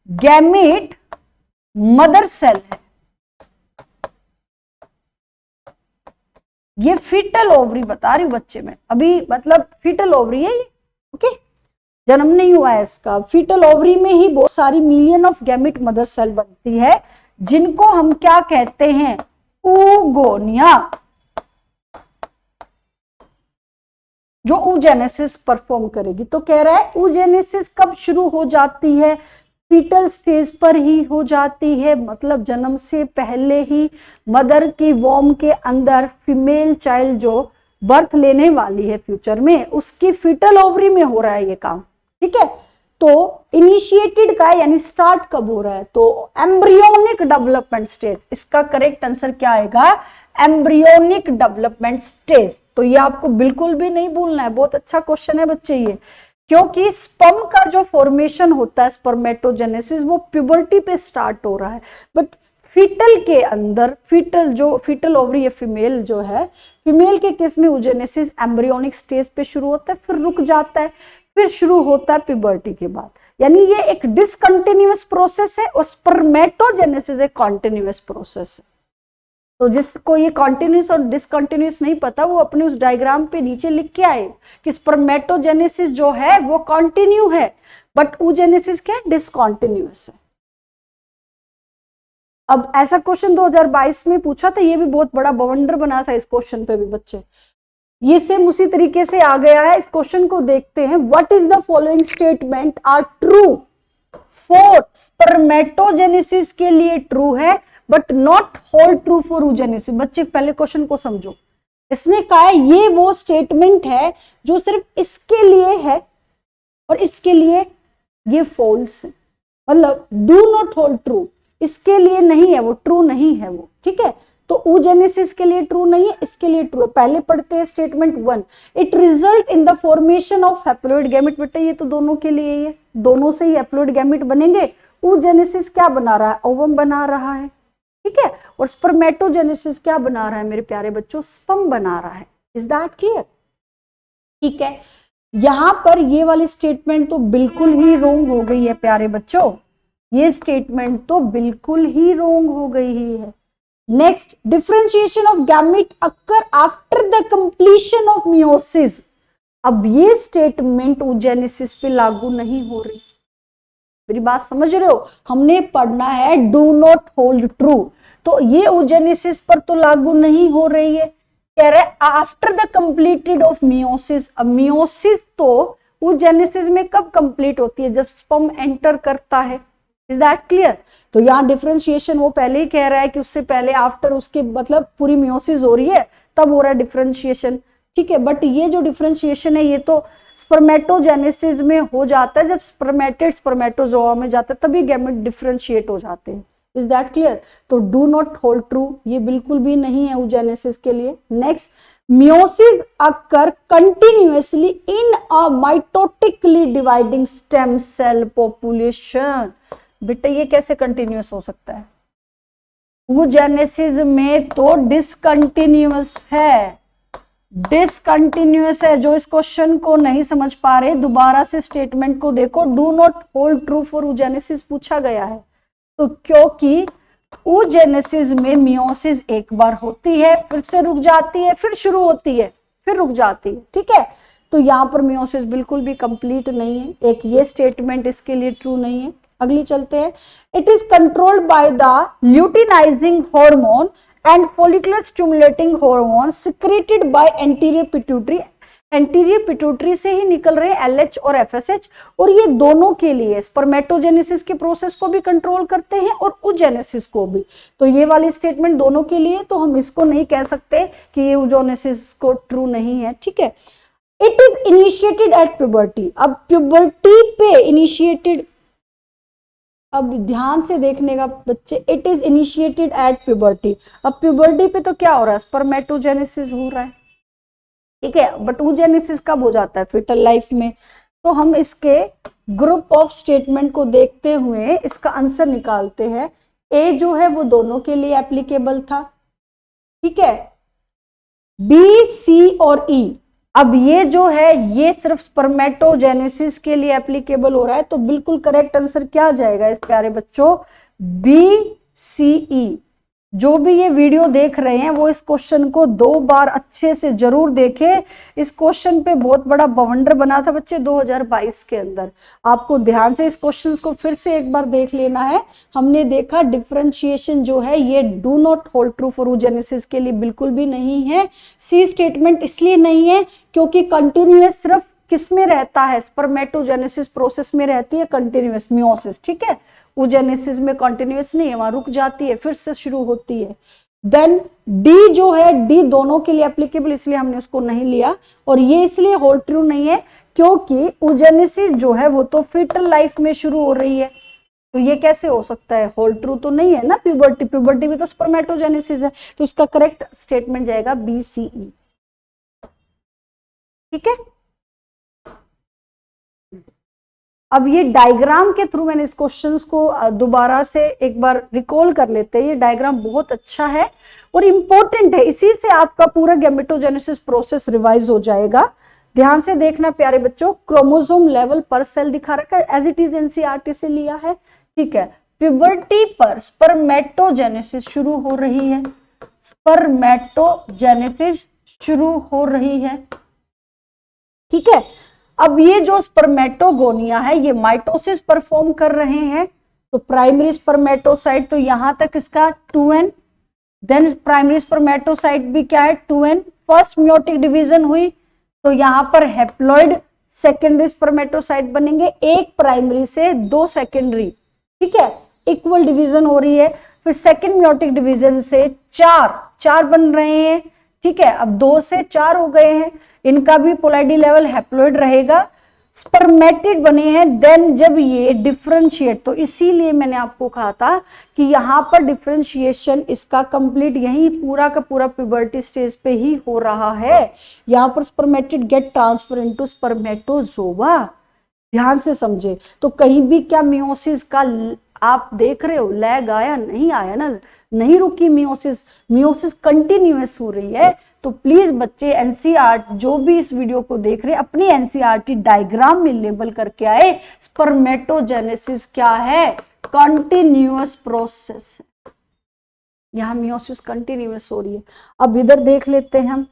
गैमेट मदर सेल है, ये फीटल ओवरी बता रही हूं बच्चे में, अभी मतलब फीटल ओवरी है ये, ओके, जन्म नहीं हुआ है इसका। फीटल ओवरी में ही बहुत सारी million of gamete mother cell बनती है, जिनको हम क्या कहते हैं, oogonia, जो oogenesis परफॉर्म करेगी। तो कह रहा है oogenesis कब शुरू हो जाती है, फीटल स्टेज पर ही हो जाती है, मतलब जन्म से पहले ही मदर की वॉर्म के अंदर फीमेल चाइल्ड जो बर्थ लेने वाली है फ्यूचर में, उसकी फीटल ओवरी में हो रहा है ये काम, ठीक है। तो इनिशिएटेड का यानी स्टार्ट कब हो रहा है, तो एम्ब्रियोनिक डेवलपमेंट स्टेज, इसका करेक्ट आंसर क्या आएगा, एम्ब्रियोनिक डेवलपमेंट स्टेज। तो ये आपको बिल्कुल भी नहीं भूलना है, बहुत अच्छा क्वेश्चन है बच्चे ये, क्योंकि स्पर्म का जो फॉर्मेशन होता है स्पर्मेटोजेनेसिस वो प्यूबर्टी पे स्टार्ट हो रहा है, बट फीटल के अंदर फीटल ओवरी या फीमेल जो है, फीमेल के केस में oogenesis एम्ब्रियोनिक स्टेज पे शुरू होता है, फिर रुक जाता है, फिर शुरू होता है प्यूबर्टी के बाद, यानी ये एक डिसकंटिन्यूअस प्रोसेस है और स्पर्मेटोजेनेसिस एक कॉन्टिन्यूअस प्रोसेस है। तो जिसको ये कॉन्टिन्यूस और डिसकंटिन्यूस नहीं पता वो अपने उस डायग्राम पे नीचे लिख के आए कि स्पर्मेटोजेनेसिस जो है वो कॉन्टिन्यू है, बट oogenesis क्या है, डिसकंटिन्यूअस है। अब ऐसा क्वेश्चन 2022 में पूछा था, ये भी बहुत बड़ा बवंडर बना था इस क्वेश्चन पे भी बच्चे, ये सेम उसी तरीके से आ गया है। इस क्वेश्चन को देखते हैं, what is the following statement are true for spermatogenesis के लिए ट्रू है but not hold true for oogenesis। बच्चे पहले क्वेश्चन को समझो, इसने कहा है ये वो स्टेटमेंट है जो सिर्फ इसके लिए है और इसके लिए ये फॉल्स है, मतलब डू नॉट होल्ड ट्रू, इसके लिए नहीं है वो, ट्रू नहीं है वो, ठीक है। तो oogenesis के लिए ट्रू नहीं है, इसके लिए ट्रू है। पहले पढ़ते हैं statement 1, it result in the formation of haploid gamete. बेटा ये तो दोनों के लिए ही है, दोनों से ही हैप्लोइड गैमेट बनेंगे। oogenesis क्या बना रहा है, ओवम बना रहा है, ठीक है, और स्पर्मेटोजेनेसिस क्या बना रहा है मेरे प्यारे बच्चों, स्पर्म बना रहा है। इज दैट क्लियर, ठीक है। यहां पर ये वाली स्टेटमेंट तो बिल्कुल ही रोंग हो गई है प्यारे बच्चों, ये स्टेटमेंट तो बिल्कुल ही रोंग हो गई है। Next, differentiation of gamete occur after the completion of meiosis. अब ये स्टेटमेंट oogenesis पे लागू नहीं हो रही, मेरी बात समझ रहे हो, हमने पढ़ना है डू नॉट होल्ड ट्रू, तो ये oogenesis पर तो लागू नहीं हो रही है। कह रहे after the completed of meiosis. अब मियोसिस तो oogenesis में कब कंप्लीट होती है, जब स्पर्म एंटर करता है। इज दैट क्लियर, तो यहाँ डिफरेंशिएशन वो पहले ही कह रहा है कि उससे पहले आफ्टर उसके मतलब पूरी मियोसिस हो रही है तब हो रहा है डिफरेंशिएशन, ठीक है। बट ये जो डिफरेंशिएशन है ये तो स्पर्मेटोजेनेसिस में हो जाता है, जब स्पर्मेटेड स्पर्मेटोजोआ में जाता है तभी गैमेट डिफरेंशिएट हो जाते हैं। इज दैट क्लियर, तो डू नॉट होल्ड ट्रू ये बिल्कुल भी नहीं है oogenesis के लिए। Next, meiosis occur continuously in a mitotically dividing stem cell population. बेटा ये कैसे कंटिन्यूअस हो सकता है, oogenesis में तो डिसकंटिन्यूअस है, डिसकंटिन्यूअस है। जो इस क्वेश्चन को नहीं समझ पा रहे दोबारा से स्टेटमेंट को देखो, do not hold true for oogenesis पूछा गया है, तो क्योंकि oogenesis में मियोसिस एक बार होती है, फिर से रुक जाती है, फिर शुरू होती है, फिर रुक जाती है, ठीक है। तो यहाँ पर मियोसिस बिल्कुल भी कंप्लीट नहीं है, एक ये स्टेटमेंट इसके लिए ट्रू नहीं है। अगली चलते हैं, it is controlled by the luteinizing hormone and follicular stimulating hormone secreted by anterior pituitary. Anterior pituitary से ही निकल रहे हैं LH और FSH, और ये दोनों के लिए स्पर्मेटोजेनेसिस के प्रोसेस को भी कंट्रोल करते हैं और oogenesis को भी। तो ये वाली स्टेटमेंट दोनों के लिए, तो हम इसको नहीं कह सकते कि ये oogenesis को ट्रू नहीं है, ठीक है। It is initiated at puberty. अब प्यूबर्टी पे इनिशिएटेड, अब ध्यान से देखने का बच्चे, it is initiated at puberty. अब प्यूबर्टी पे तो क्या हो रहा है, स्पर्मेटोजेनेसिस हो रहा है, ठीक है, बट oogenesis कब हो जाता है, फीटल लाइफ में। तो हम इसके ग्रुप ऑफ स्टेटमेंट को देखते हुए इसका आंसर निकालते हैं। ए जो है वो दोनों के लिए एप्लीकेबल था, ठीक है, बी, सी और ई अब ये जो है ये सिर्फ स्पर्मेटोजेनेसिस के लिए एप्लीकेबल हो रहा है, तो बिल्कुल करेक्ट आंसर क्या आ जाएगा इस प्यारे बच्चों, BCE। जो भी ये वीडियो देख रहे हैं वो इस क्वेश्चन को 2 बार अच्छे से जरूर देखें। इस क्वेश्चन पे बहुत बड़ा बवंडर बना था बच्चे 2022 के अंदर। आपको ध्यान से इस क्वेश्चन को फिर से एक बार देख लेना है। हमने देखा डिफरेंशिएशन जो है ये do not hold true for oogenesis के लिए बिल्कुल भी नहीं है। सी स्टेटमेंट इसलिए नहीं है क्योंकि कंटिन्यूअस सिर्फ किस में रहता है, स्पर्मेटोजेनेसिस प्रोसेस में रहती है कंटिन्यूअस, मियोसिस, ठीक है। oogenesis में कंटिन्यूअस नहीं है, वहां रुक जाती है, फिर से शुरू होती है। देन डी जो है, डी दोनों के लिए एप्लीकेबल, इसलिए हमने उसको नहीं लिया। और ये इसलिए होल्ड ट्रू नहीं है क्योंकि oogenesis जो है वो तो फीटल लाइफ में शुरू हो रही है, तो ये कैसे हो सकता है, होल्ड ट्रू तो नहीं है ना। प्यूबर्टी, प्यूबर्टी भी तो स्पर्मेटोजेनेसिस है, तो इसका करेक्ट स्टेटमेंट जाएगा BCE, ठीक है। अब ये डायग्राम के थ्रू मैंने इस क्वेश्चंस को दोबारा से एक बार रिकॉल कर लेते हैं। ये डायग्राम बहुत अच्छा है और इंपॉर्टेंट है, इसी से आपका पूरा गैमेटोजेनेसिस प्रोसेस रिवाइज हो जाएगा। ध्यान से देखना प्यारे बच्चों, क्रोमोसोम लेवल पर सेल दिखा रखा है, एज इट इज NCERT से लिया है, ठीक है। प्यूबर्टी पर स्पर्मेटोजेनेसिस शुरू हो रही है, स्पर्मेटोजेनेसिस शुरू हो रही है, ठीक है। अब ये जो स्पर्मेटोगोनिया है ये माइटोसिस परफॉर्म कर रहे हैं, तो प्राइमरी स्पर्मेटोसाइट तो यहां तक इसका 2n, देन प्राइमरी स्पर्मेटोसाइट भी क्या है 2n। फर्स्ट मियोटिक डिवीजन हुई तो यहां पर हैप्लॉइड सेकेंडरी स्पर्मेटोसाइट बनेंगे, एक प्राइमरी से 2 सेकेंडरी, ठीक है, इक्वल डिवीजन हो रही है। फिर सेकेंड मियोटिक डिवीजन से 4 बन रहे हैं, ठीक है। अब 2 से 4 हो गए हैं, इनका भी पोलैरिटी लेवल हैप्लॉइड रहेगा, स्पर्मेटिड बने हैं। देन जब ये डिफरेंशिएट, तो इसीलिए मैंने आपको कहा था कि यहां पर डिफरेंशिएशन इसका कंप्लीट यही पूरा का पूरा प्यूबर्टी स्टेज पे ही हो रहा है। यहां पर spermatid get transfer into spermatozoa, ध्यान से समझे। तो कहीं भी क्या मियोसिस का आप देख रहे हो लैग आया, नहीं आया ना, नहीं रुकी मियोसिस, मियोसिस कंटिन्यूअस हो रही है। तो प्लीज बच्चे NCERT जो भी इस वीडियो को देख रहे हैं अपनी NCERT डायग्राम में लेबल करके आए, स्पर्मेटोजेनेसिस क्या है, कंटिन्यूअस प्रोसेस है, यहां मियोसिस कंटिन्यूअस हो रही है। अब इधर देख लेते हैं हम,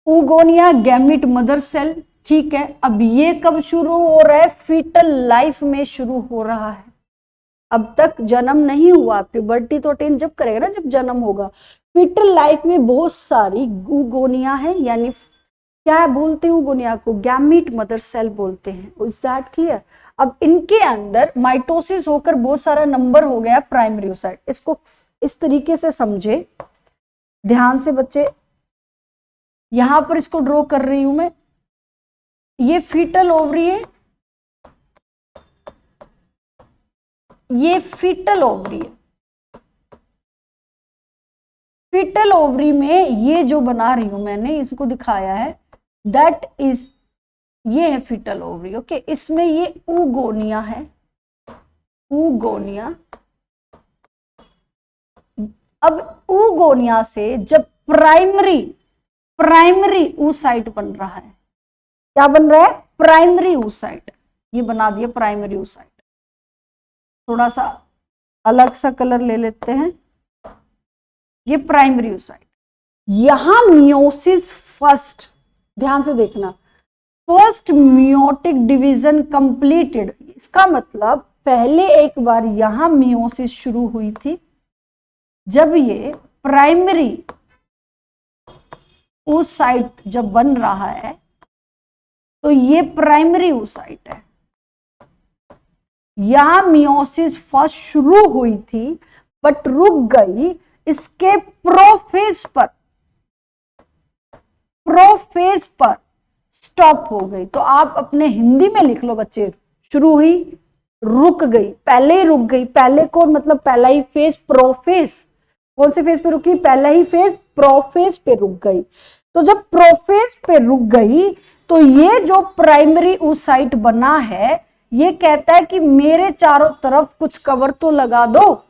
oogonia गैमिट मदर सेल, ठीक है। अब ये कब शुरू हो रहा है, फीटल लाइफ में शुरू हो रहा है, अब तक जन्म नहीं हुआ, प्यूबर्टी तो अटेन जब करेगा ना जब जन्म होगा। फीटल लाइफ में बहुत सारी oogonia है, यानी क्या बोलते हैं oogonia को, गैमिट मदर सेल बोलते हैं, इज दैट क्लियर। अब इनके अंदर माइटोसिस होकर बहुत सारा नंबर हो गया प्राइमरी ओसाइट, इसको इस तरीके से समझे ध्यान से बच्चे। यहां पर इसको ड्रॉ कर रही हूं मैं, ये फीटल ओवरी है, ये फीटल ओवरी है। फीटल ओवरी में ये जो बना रही हूं मैंने इसको दिखाया है, दैट इज, ये है फीटल ओवरी, ओके। इसमें ये oogonia है, oogonia। अब oogonia से जब प्राइमरी oocyte बन रहा है, क्या बन रहा है, प्राइमरी oocyte, ये बना दिया प्राइमरी oocyte। थोड़ा सा अलग सा कलर ले लेते हैं, ये प्राइमरी oocyte। यहां मियोसिस फर्स्ट, ध्यान से देखना, फर्स्ट मियोटिक डिवीजन कंप्लीटेड, इसका मतलब पहले एक बार यहां मियोसिस शुरू हुई थी। जब ये प्राइमरी oocyte जब बन रहा है तो ये प्राइमरी oocyte है, यहां मियोसिस फर्स्ट शुरू हुई थी बट रुक गई इसके प्रोफेज पर स्टॉप हो गई। तो आप अपने हिंदी में लिख लो बच्चे, शुरू हुई रुक गई, पहले ही रुक गई, पहले कौन, मतलब पहला ही फेज प्रोफेज, कौन से फेज पे रुकी, पहला ही फेज प्रोफेज पे रुक गई। तो जब प्रोफेज पे रुक गई तो ये जो प्राइमरी oocyte बना है ये कहता है कि मेरे चारों तरफ कुछ कवर तो लगा दो,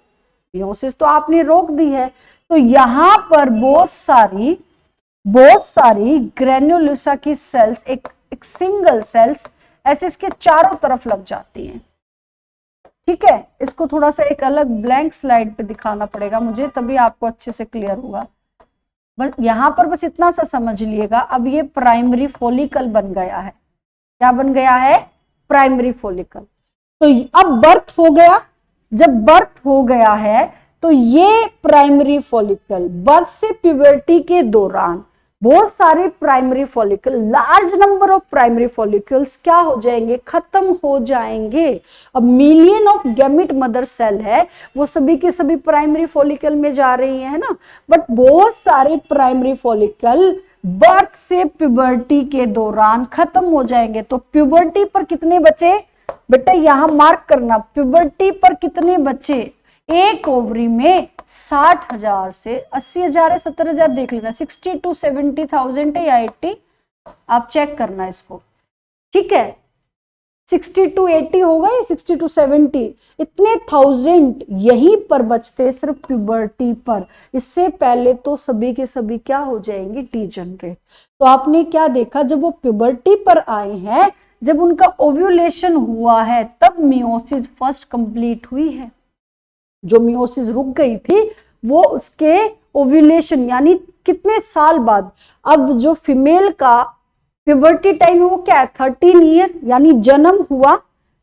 मियोसिस तो आपने रोक दी है। तो यहां पर बहुत सारी बहुत सारी ग्रेन्युलोसा की सेल्स एक सिंगल सेल्स ऐसे इसके चारों तरफ लग जाती हैं। ठीक है, इसको थोड़ा सा एक अलग ब्लैंक स्लाइड पे दिखाना पड़ेगा मुझे, तभी आपको अच्छे से क्लियर होगा। बस यहां पर बस इतना सा समझ लिएगा, अब ये प्राइमरी फॉलिकल बन गया है। क्या बन गया है? Primary follicle. तो अब बर्थ हो गया, जब बर्थ हो गया है तो ये प्राइमरी फॉलिकल बर्थ से प्यूबर्टी के दौरान बहुत सारे primary follicle, large number of primary follicles क्या हो जाएंगे? खत्म हो जाएंगे। अब million of gamete mother cell है, वो सभी के सभी प्राइमरी फॉलिकल में जा रही है ना, बट बहुत सारे प्राइमरी फॉलिकल बर्थ से प्यूबर्टी के दौरान खत्म हो जाएंगे। तो प्यूबर्टी पर कितने बचे बेटा? यहां मार्क करना, प्यूबर्टी पर कितने बचे? एक ओवरी में 60,000 से 80,000 है, 70,000 देख लेना, 60 to 70,000 है या 80, आप चेक करना इसको। ठीक है, 60 to 80 होगा या 60 to 70, इतने 1000 यहीं पर बचते सिर्फ प्यूबर्टी पर। इससे पहले तो सभी के सभी क्या हो जाएंगे? डीजनरेट। तो आपने क्या देखा, जब वो प्यूबर्टी पर आए हैं, जब उनका ओव्यूलेशन हुआ है, तब मियोसिस फर्स्ट कंप्लीट हुई है। जो मियोसिस रुक गई थी वो उसके ओव्यूलेशन यानी कितने साल बाद, अब जो फीमेल का प्यूबर्टी टाइम है वो क्या है? 13 ईयर, यानी जन्म हुआ,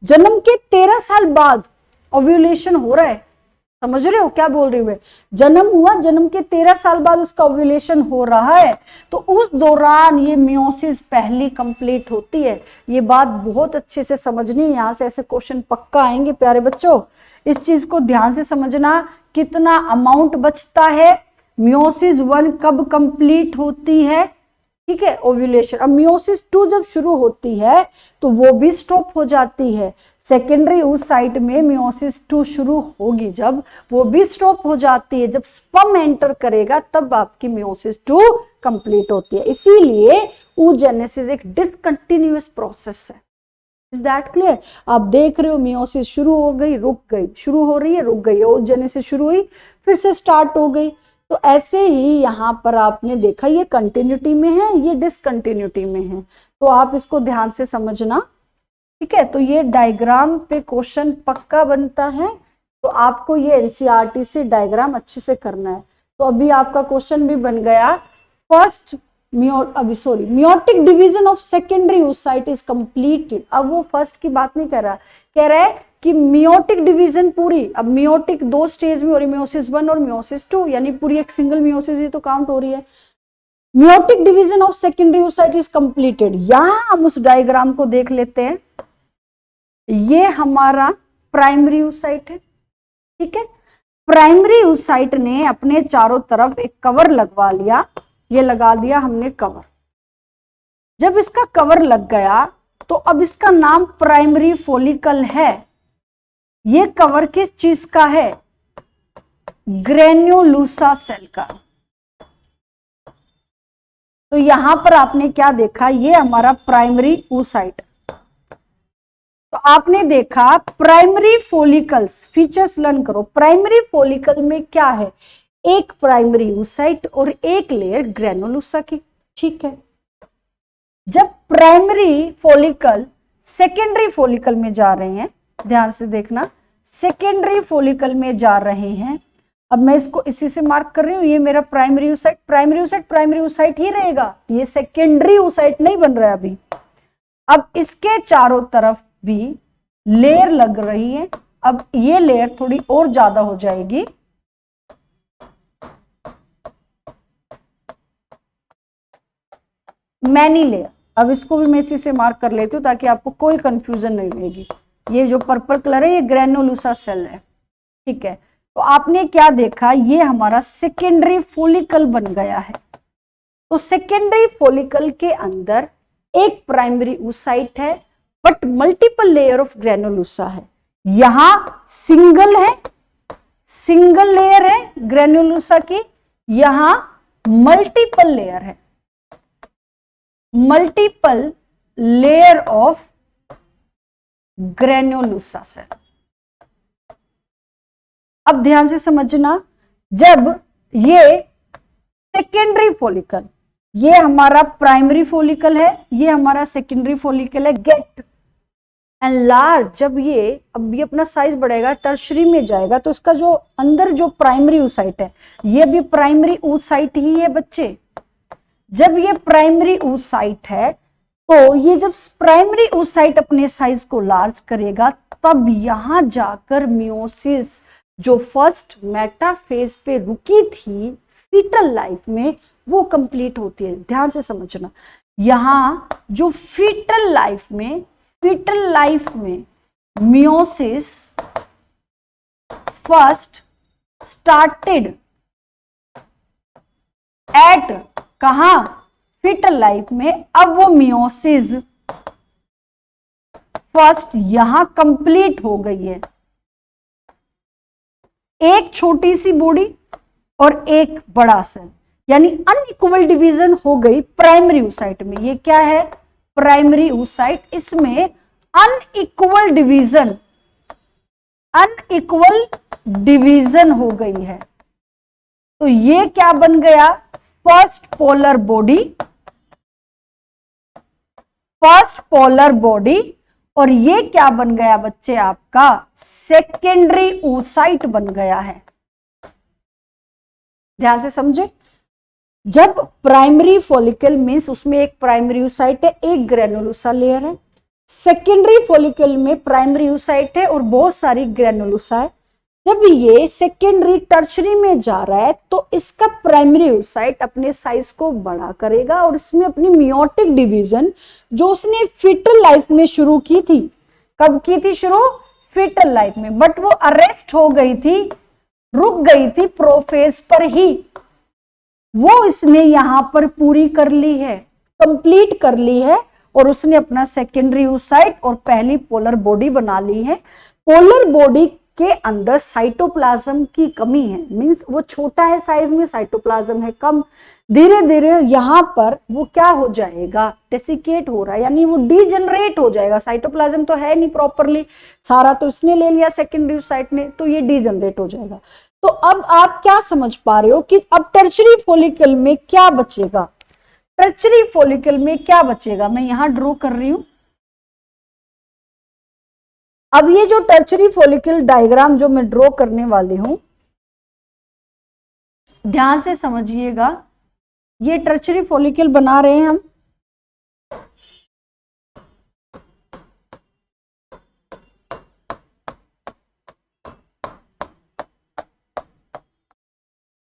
जन्म के 13 साल बाद ओव्यूलेशन हो रहा है। समझ रहे हो क्या बोल रही हूँ? जन्म हुआ, जन्म के 13 साल बाद उसका ओव्यूलेशन हो रहा है, तो उस दौरान ये मियोसिस पहली कंप्लीट होती है। ये बात बहुत अच्छे से समझनी है, यहां से ऐसे क्वेश्चन पक्का आएंगे प्यारे बच्चों। इस चीज को ध्यान से समझना, कितना अमाउंट बचता है, मियोसिस 1 कब कंप्लीट होती है। ठीक है, ओव्यूलेशन। अब मियोसिस 2 जब शुरू होती है तो वो भी स्टॉप हो जाती है। सेकेंडरी उस साइट में मियोसिस 2 शुरू होगी जब, वो भी स्टॉप हो जाती है। जब स्पर्म एंटर करेगा तब आपकी मियोसिस 2 कंप्लीट होती है। इसीलिए oogenesis एक डिसकंटिन्यूअस प्रोसेस है। Is that clear? आप देख रहे हो मियोसिस शुरू हो गई, रुक गई, शुरू हो रही है, रुक गई, oogenesis शुरू हुई, फिर से स्टार्ट हो गई। तो ऐसे ही यहां पर आपने देखा ये कंटिन्यूटी में है, ये डिसकंटिन्यूटी में है, तो आप इसको ध्यान से समझना। ठीक है, तो ये डायग्राम पे क्वेश्चन पक्का बनता है, तो आपको ये एनसीईआरटी से डायग्राम अच्छे से करना है। तो अभी आपका क्वेश्चन भी बन गया, first meiotic division of secondary oocyte is completed. अब वो फर्स्ट की बात नहीं कर रहा, कह रहा है कि मियोटिक डिवीजन पूरी, अब मियोटिक 2 स्टेज में हो रही, मियोसिस 1 और मियोसिस 2, यानी पूरी एक सिंगल मियोसिस ही तो काउंट हो रही है। Meiotic division of secondary oocyte is completed. यहां हम उस डायग्राम को देख लेते हैं, ये हमारा प्राइमरी oocyte है। ठीक है, प्राइमरी oocyte ने अपने चारों तरफ एक कवर लगवा लिया, ये लगा दिया हमने कवर। जब इसका कवर लग गया तो अब इसका नाम प्राइमरी फॉलिकल है। ये कवर किस चीज का है? ग्रेन्युलोसा सेल का। तो यहां पर आपने क्या देखा, ये हमारा प्राइमरी oocyte। तो आपने देखा प्राइमरी फॉलिकल्स, फीचर्स लर्न करो। प्राइमरी फॉलिकल में क्या है? एक प्राइमरी oocyte और एक लेयर ग्रेन्युलोसा की। ठीक है, जब प्राइमरी फॉलिकल सेकेंडरी फॉलिकल में जा रहे हैं, ध्यान से देखना, सेकेंडरी फॉलिकल में जा रहे हैं, अब मैं इसको इसी से मार्क कर रही हूं, ये मेरा primary oocyte, primary oocyte primary oocyte ही रहेगा, ये सेकेंडरी oocyte नहीं बन रहा है अभी। अब इसके चारों तरफ भी लेयर लग रही है, अब ये लेयर थोड़ी और ज्यादा हो जाएगी, मैनी लेयर। अब इसको भी मैं इसी से मार्क कर लेती हूँ ताकि आपको कोई कंफ्यूजन नहीं रहेगी। ये जो पर्पल कलर है ये ग्रेन्युलोसा सेल है। ठीक है, तो आपने क्या देखा, ये हमारा सेकेंडरी फॉलिकल बन गया है। तो सेकेंडरी फॉलिकल के अंदर एक प्राइमरी oocyte है but multiple layer of granulosa है। यहां सिंगल है, सिंगल लेयर है ग्रेन्युलोसा की, यहां मल्टीपल लेयर है, multiple layer of granulosa cell. अब ध्यान से समझना, जब ये सेकेंडरी फॉलिकल ये हमारा प्राइमरी फॉलिकल है, ये हमारा सेकेंडरी फॉलिकल है। गेट एंड लार्ज, जब ये अब ये अपना साइज बढ़ेगा, टर्शरी में जाएगा, तो इसका जो अंदर जो प्राइमरी oocyte है, ये भी प्राइमरी oocyte ही है बच्चे। जब ये प्राइमरी oocyte है, तो ये जब प्राइमरी oocyte अपने साइज को लार्ज करेगा, तब यहां जाकर मियोसिस जो फर्स्ट मेटाफेज पे रुकी थी फीटल लाइफ में, वो कंप्लीट होती है। ध्यान से समझना, यहां जो फीटल लाइफ में मियोसिस फर्स्ट स्टार्टेड एट कहां, फीटल लाइफ में, अब वो मियोसिस फर्स्ट यहां कंप्लीट हो गई है। एक छोटी सी बॉडी और एक बड़ा सेल, यानी अनइक्वल डिवीजन हो गई प्राइमरी oocyte में। ये क्या है, प्राइमरी oocyte। इसमें अनइक्वल डिवीजन हो गई है। तो ये क्या बन गया, फर्स्ट पोलर बॉडी, और ये क्या बन गया बच्चे, आपका सेकेंडरी oocyte बन गया है। ध्यान से समझे, जब प्राइमरी फॉलिकल मींस उसमें एक प्राइमरी oocyte है, एक ग्रेनुलोसा लेयर है। सेकेंडरी फॉलिकल में प्राइमरी oocyte है और बहुत सारी ग्रेनुलोसा है। जब ये सेकेंडरी टर्शरी में जा रहा है, तो इसका प्राइमरी oocyte अपने साइज को बड़ा करेगा और इसमें अपनी मियोटिक डिवीजन जो उसने फीटल लाइफ में शुरू की थी, कब की थी शुरू, फीटल लाइफ में, बट वो अरेस्ट हो गई थी, रुक गई थी प्रोफेज पर ही, वो इसने यहां पर पूरी कर ली है, कंप्लीट कर ली है, और उसने अपना सेकेंडरी oocyte और पहली पोलर बॉडी बना ली है। पोलर बॉडी के अंदर साइटोप्लाज्म की कमी है, मींस वो छोटा है साइज में, साइटोप्लाज्म है कम। धीरे धीरे यहां पर वो क्या हो जाएगा, डेसिकेट हो रहा है, यानी वो डीजनरेट हो जाएगा। साइटोप्लाज्म तो है नहीं प्रॉपरली, सारा तो इसने ले लिया सेकेंडरी oocyte ने, तो ये डीजनरेट हो जाएगा। तो अब आप क्या समझ पा रहे हो कि अब टर्शरी फॉलिकल में क्या बचेगा, टर्शरी फॉलिकल में क्या बचेगा, मैं यहां ड्रॉ कर रही हूं। अब ये जो टर्शरी फॉलिकल डायग्राम जो मैं ड्रॉ करने वाली हूं, ध्यान से समझिएगा। ये टर्शरी फॉलिकल बना रहे हैं हम,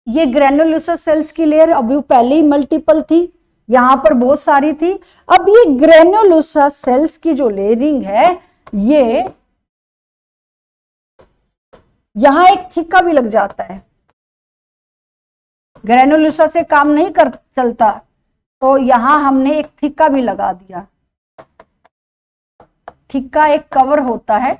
ये ग्रेनुलोसा सेल्स की लेयर, अभी पहले ही मल्टीपल थी, यहां पर बहुत सारी थी। अब ये ग्रेनुलोसा सेल्स की जो लेयरिंग है, ये यहां एक थिक्का भी लग जाता है, ग्रेनुलोसा से काम नहीं कर चलता, तो यहां हमने एक थिक्का भी लगा दिया। थिक्का एक कवर होता है,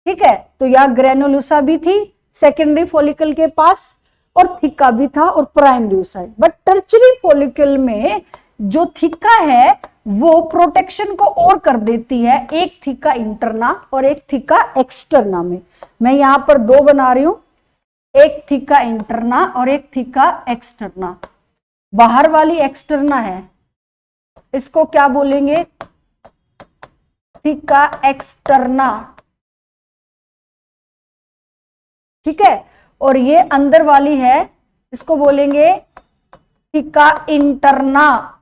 ठीक है। तो यहां ग्रेनुलोसा भी थी सेकेंडरी फॉलिकल के पास, और थिक्का भी था, और primary oocyte। But tertiary follicle में जो थिक्का है वो प्रोटेक्शन को और कर देती है, एक थिक्का इंटरना और एक थिक्का एक्सटर्ना में। मैं यहां पर दो बना रही हूं, एक थिक्का इंटरना और एक थिक्का एक्सटर्ना। बाहर वाली एक्सटर्ना है, इसको क्या बोलेंगे, थिक्का एक्सटर्ना, ठीक है। और ये अंदर वाली है, इसको बोलेंगे थिक्का इंटरना।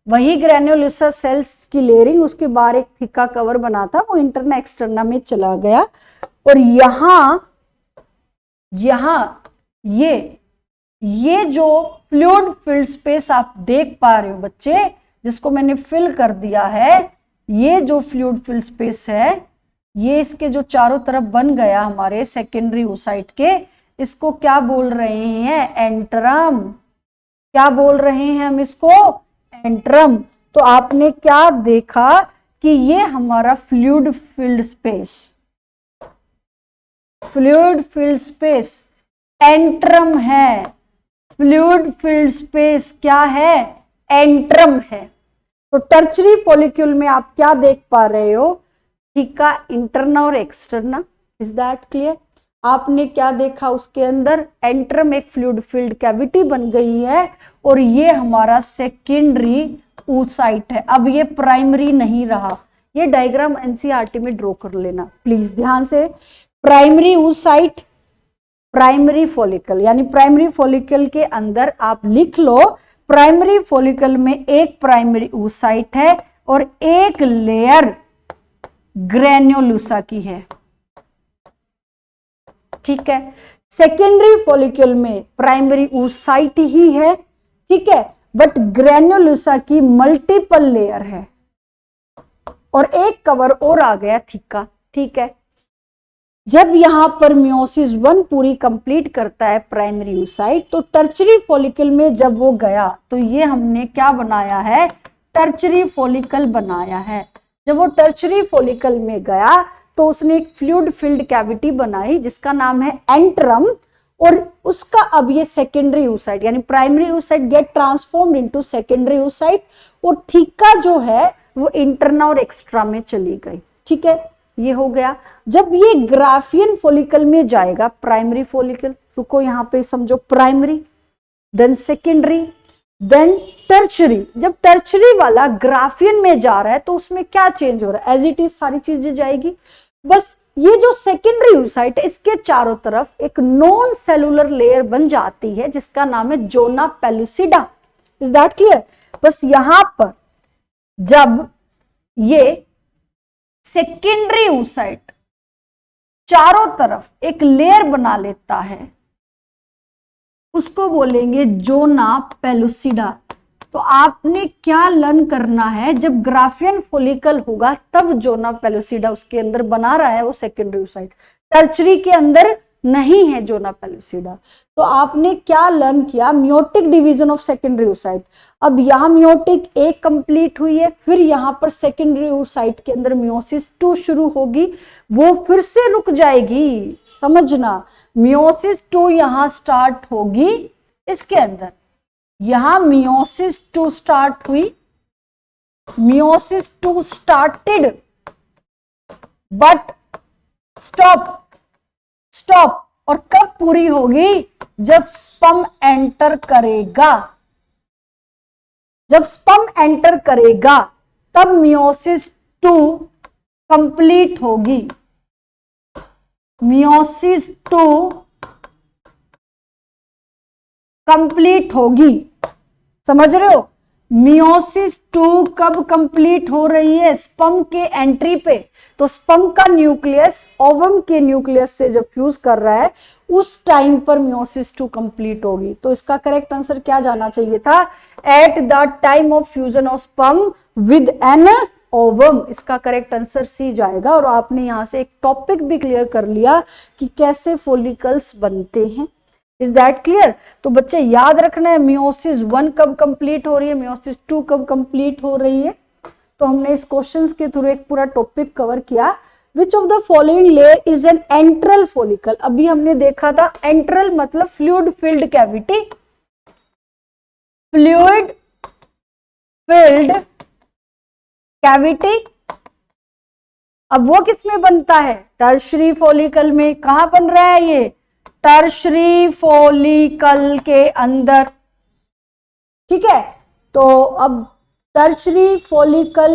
वही ग्रेनुलोसा सेल्स की लेयरिंग, उसके बाहर एक थिक्का कवर बना था, वो इंटरना एक्सटर्ना में चला गया। और यहां ये जो फ्लूइड फिल्ड स्पेस आप देख पा रहे हो बच्चे, जिसको मैंने फिल कर दिया है, ये जो फ्लूइड फिल्ड स्पेस है, ये इसके जो चारों तरफ बन गया हमारे सेकेंडरी oocyte के, इसको क्या बोल रहे हैं, एंट्रम। क्या बोल रहे हैं हम इसको, एंट्रम। तो आपने क्या देखा कि ये हमारा फ्लूइड फिल्ड स्पेस एंट्रम है। फ्लूइड फिल्ड स्पेस क्या है, एंट्रम है। तो टर्शरी फॉलिक्यूल में आप क्या देख पा रहे हो, थिक्का इंटरना और एक्सटर्ना, इज दैट क्लियर। आपने क्या देखा उसके अंदर, एंट्रम एक फ्लूइड फिल्ड कैविटी बन गई है और ये हमारा सेकेंडरी oocyte है। अब ये प्राइमरी नहीं रहा। ये डायग्राम एनसीईआरटी में ड्रॉ कर लेना प्लीज ध्यान से। प्राइमरी oocyte, प्राइमरी फॉलिकल, यानी प्राइमरी फॉलिकल के अंदर आप लिख लो प्राइमरी फॉलिकल में एक प्राइमरी oocyte है और एक लेयर ग्रेन्युलोसा की है, ठीक है। सेकेंडरी फॉलिकल में प्राइमरी oocyte ही है, ठीक है, बट ग्रेन्युलोसा की मल्टीपल लेयर है और एक कवर और आ गया थीका, ठीक है। जब यहां पर मियोसिस 1 पूरी कंप्लीट करता है प्राइमरी oocyte, तो टर्चरी फॉलिकल में जब वो गया तो ये हमने क्या बनाया है, टर्चरी फॉलिकल बनाया है। जब वो टर्चरी फॉलिकल में गया तो उसने एक फ्लूइड फिल्ड कैविटी बनाई जिसका नाम है एंट्रम, और उसका अब ये सेकेंडरी oocyte यानी primary oocyte get transformed into secondary oocyte, और थीका जो है वो इंटरना और एक्स्ट्रा में चली गई, ठीक है। ये हो गया। जब ये ग्राफियन फॉलिकल में जाएगा, प्राइमरी फॉलिकल, रुको यहां पे समझो, primary then secondary then tertiary. जब टर्चरी वाला ग्राफियन में जा रहा है तो उसमें क्या चेंज हो रहा है, एज इट इज सारी चीजें जाएगी। बस ये जो सेकेंडरी oocyte है इसके चारों तरफ एक नॉन सेलुलर लेयर बन जाती है जिसका नाम है zona pellucida. Is that clear? बस यहां पर जब ये सेकेंडरी oocyte चारों तरफ एक लेयर बना लेता है उसको बोलेंगे जोना पेलुसिडा। तो आपने क्या लर्न करना है, जब ग्राफियन फॉलिकल होगा तब जोना पेलुसिडा उसके अंदर बना रहा है वो सेकेंडरी oocyte, टर्चरी के अंदर नहीं है जोना पेलुसिडा। तो आपने क्या लर्न किया, meiotic division of secondary oocyte। अब यहां मियोटिक 1 कंप्लीट हुई है, फिर यहां पर सेकेंडरी oocyte के अंदर मियोसिस 2 शुरू होगी, वो फिर से रुक जाएगी, समझना। मियोसिस 2 यहां स्टार्ट होगी, इसके अंदर यहां मियोसिस 2 स्टार्ट हुई, मियोसिस 2 स्टार्टेड बट स्टॉप, और कब पूरी होगी, जब स्पर्म एंटर करेगा। जब स्पर्म एंटर करेगा तब मियोसिस 2 कंप्लीट होगी। मियोसिस 2 कंप्लीट होगी, समझ रहे हो। मियोसिस 2 कब कंप्लीट हो रही है, स्पर्म के एंट्री पे। तो स्पर्म का न्यूक्लियस ओवम के न्यूक्लियस से जब फ्यूज कर रहा है उस टाइम पर मियोसिस 2 कंप्लीट होगी। तो इसका करेक्ट आंसर क्या जाना चाहिए था, at the time of fusion of sperm with an ovum. इसका करेक्ट आंसर सी जाएगा। और आपने यहां से एक टॉपिक भी क्लियर कर लिया कि कैसे फॉलिकल्स बनते हैं। Is that clear? तो बच्चे याद रखना है मियोसिस 1 कब कंप्लीट हो रही है, मियोसिस 2 कब कंप्लीट हो रही है। तो हमने इस क्वेश्चंस के थ्रू एक पूरा टॉपिक कवर किया। विच of the following layer is an enteral follicle. अभी हमने देखा था एंट्रल मतलब fluid filled cavity, fluid filled cavity. अब वो किसमें बनता है, टर्शरी फॉलिकल में। कहां बन रहा है ये, टर्शरी फॉलिकल के अंदर, ठीक है। तो अब tertiary follicle,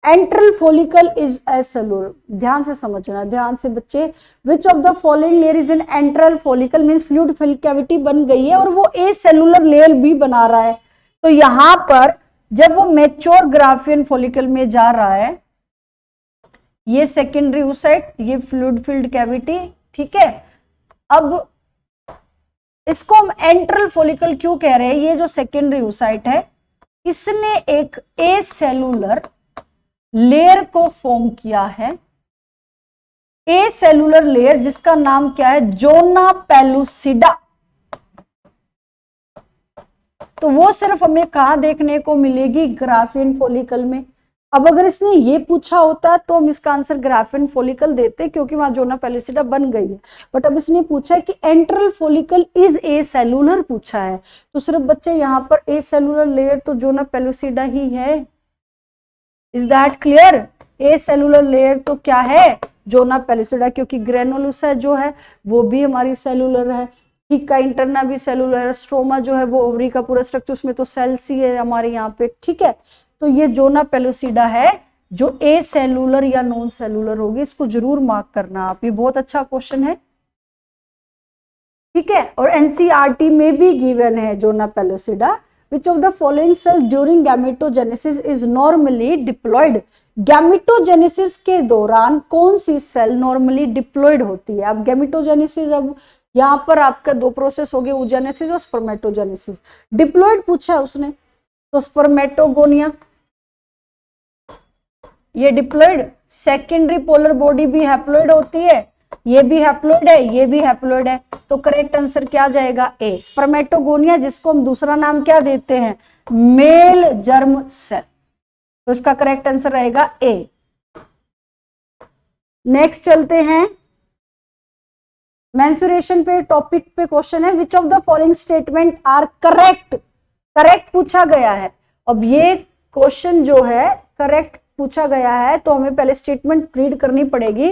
enteral follicle is a cellular. ध्यान से समझना, ध्यान से बच्चे। विच of the following layer is an enteral follicle, means fluid filled cavity बन गई है और वो ए सेलुलर लेयर भी बना रहा है। तो यहां पर जब वो मैच्योर ग्राफियन फॉलिकल में जा रहा है, ये सेकेंडरी oocyte, ये फ्लूइड फिल्ड कैविटी, ठीक है। अब इसको हम एंट्रल फॉलिकल क्यों कह रहे हैं, ये जो सेकेंडरी oocyte है इसने एक ए सेलुलर लेयर को फॉर्म किया है, ए सेलुलर लेयर जिसका नाम क्या है, जोना पेलुसिडा। तो वो सिर्फ हमें कहां देखने को मिलेगी, ग्राफियन फॉलिकल में। अब अगर इसने ये पूछा होता तो हम इसका आंसर ग्राफियन फॉलिकल देते क्योंकि वहां जोना पेलुसिडा बन गई है। बट अब इसने पूछा है कि enteral follicle is a cellular पूछा है, तो सिर्फ बच्चे यहां पर ए सेलुलर लेयर तो जोना पेलुसिडा ही है। Is that clear? A cellular layer तो क्या है, जोना पेलुसिडा, क्योंकि ग्रेनुलोसा जो है वो भी हमारी सेलुलर है, ठीक है, इंटरना भी सेलुलर है, स्ट्रोमा जो है वो ओवरी का पूरा स्ट्रक्चर, उसमें तो सेल्स ही है हमारे यहाँ पे, ठीक है। तो ये जोना पेलुसिडा है जो ए सेलुलर या नॉन सेलुलर होगी, इसको जरूर मार्क करना आप, ये बहुत अच्छा क्वेश्चन है, ठीक है। और एनसीईआरटी में भी गिवन है zona pellucida, which of the following cell during gametogenesis is normally diploid. Gametogenesis के दौरान कौन सी सेल नॉर्मली डिप्लॉयड होती है। अब गैमेटोजेनेसिस, अब यहाँ पर आपका दो प्रोसेस हो गए, oogenesis और स्पर्मेटोजेनेसिस। डिप्लॉयड पूछा है उसने, तो स्पर्मेटोगोनिया ये डिप्लॉयड, सेकेंडरी पोलर बॉडी भी हैप्लॉयड होती है, ये भी हैप्लॉयड है, ये भी हैप्लॉयड है, तो करेक्ट आंसर क्या जाएगा ए, स्पर्मेटोगोनिया, जिसको हम दूसरा नाम क्या देते हैं, मेल जर्म सेल, तो इसका करेक्ट आंसर रहेगा ए। नेक्स्ट चलते हैं, मेंसुरेशन पे टॉपिक पे क्वेश्चन है, which of the following statement are correct. Correct पूछा गया है, अब ये क्वेश्चन जो है करेक्ट पूछा गया है, तो हमें पहले स्टेटमेंट रीड करनी पड़ेगी।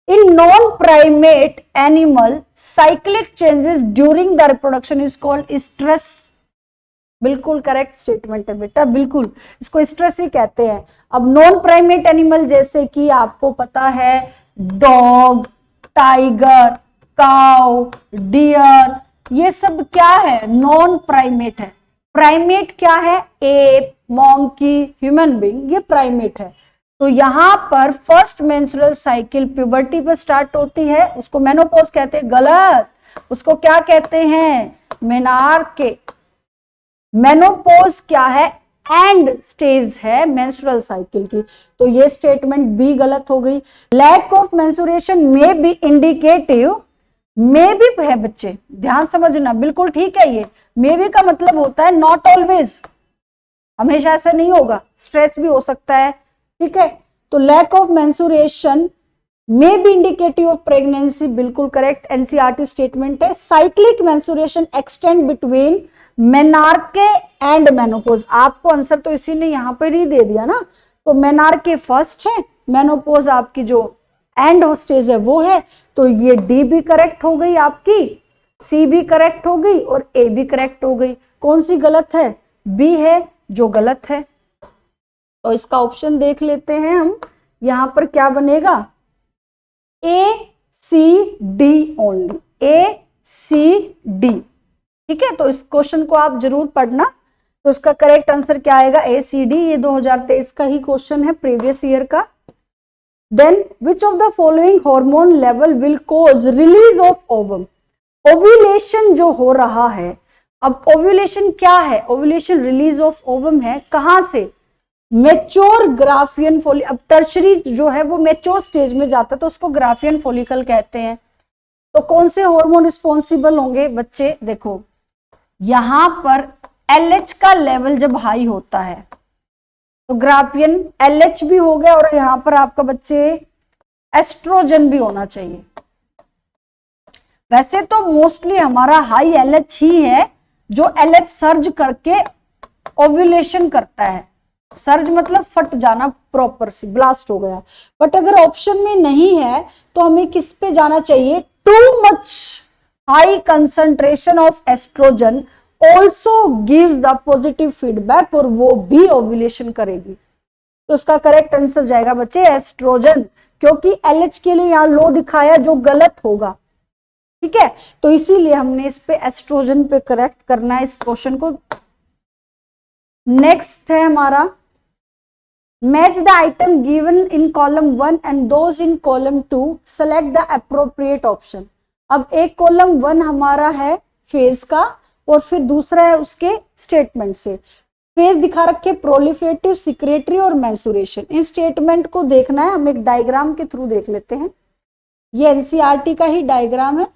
In non primate animal cyclic changes during the reproduction is called stress. बिल्कुल करेक्ट स्टेटमेंट है बेटा, बिल्कुल, इसको स्ट्रेस ही कहते हैं। अब नॉन प्राइमेट एनिमल जैसे कि आपको पता है डॉग, टाइगर, काउ, डियर, ये सब क्या है, नॉन प्राइमेट है। प्राइमेट क्या है, एप, मॉन्की, ह्यूमन बीइंग, ये प्राइमेट है। तो यहां पर फर्स्ट मेंस्ट्रुअल साइकिल प्यूबर्टी पे स्टार्ट होती है, उसको मेनोपॉज कहते हैं, गलत, उसको क्या कहते हैं, मेनार्के। मेनोपॉज क्या है, एंड स्टेज है मेंस्ट्रुअल साइकिल की, तो ये स्टेटमेंट बी गलत हो गई। Lack of menstruation may be indicative, may भी है बच्चे, ध्यान समझना, बिल्कुल ठीक है, ये मे भी का मतलब होता है नॉट ऑलवेज, हमेशा ऐसा नहीं होगा, स्ट्रेस भी हो सकता है, ठीक है। तो lack of menstruation may be indicative of pregnancy, बिल्कुल करेक्ट, एनसीईआरटी स्टेटमेंट है। Cyclic menstruation extend between menarche and menopause, आपको आंसर तो इसी ने यहां पर ही दे दिया ना, तो मेनार्के फर्स्ट है, मेनोपॉज आपकी जो एंड स्टेज है वो है, तो ये डी भी करेक्ट हो गई आपकी, सी भी करेक्ट हो गई और ए भी करेक्ट हो गई। कौन सी गलत है, बी है जो गलत है, तो इसका ऑप्शन देख लेते हैं हम, यहां पर क्या बनेगा, ए सी डी ओनली, ए सी डी, ठीक है। तो इस क्वेश्चन को आप जरूर पढ़ना, तो इसका करेक्ट आंसर क्या आएगा, ए सी डी, ये 2023 का ही क्वेश्चन है, प्रीवियस ईयर का। Then which of the following hormone level will cause release of ovum. Ovulation जो हो रहा है, अब ओव्यूलेशन क्या है, ओव्यूलेशन रिलीज ऑफ ओवम है, कहां से, मेच्योर ग्राफियन फोली, अब टर्शरी जो है वो मेच्योर स्टेज में जाता है, तो उसको ग्राफियन फोलिकल कहते हैं। तो कौन से हार्मोन रिस्पॉन्सिबल होंगे बच्चे, देखो यहां पर एलएच का लेवल जब हाई होता है तो ग्राफियन एलएच भी हो गया, और यहां पर आपका बच्चे एस्ट्रोजन भी होना चाहिए। वैसे तो मोस्टली हमारा हाई एलएच ही है, जो एलएच सर्ज करके ओव्यूलेशन करता है, सर्ज मतलब फट जाना, प्रॉपर से ब्लास्ट हो गया। बट अगर ऑप्शन में नहीं है तो हमें किस पे जाना चाहिए, too much high concentration of oestrogen also give the positive feedback, और वो भी ओव्यूलेशन करेगी। तो इसका करेक्ट आंसर जाएगा बच्चे एस्ट्रोजन, क्योंकि एलएच के लिए यहां लो दिखाया जो गलत होगा, ठीक है। तो इसीलिए हमने इस पे एस्ट्रोजन पे करेक्ट करना है इस क्वेश्चन को। नेक्स्ट है हमारा, match the item given in column 1 and those in column 2, select the appropriate option. अब एक कॉलम 1 हमारा है फेज का, और फिर दूसरा है उसके स्टेटमेंट से। फेज दिखा रखे प्रोलिफरेटिव, सिक्रेटरी और मेंस्ट्रुएशन। इन स्टेटमेंट को देखना है, हम एक डायग्राम के थ्रू देख लेते हैं, ये एनसीईआरटी का ही डायग्राम है,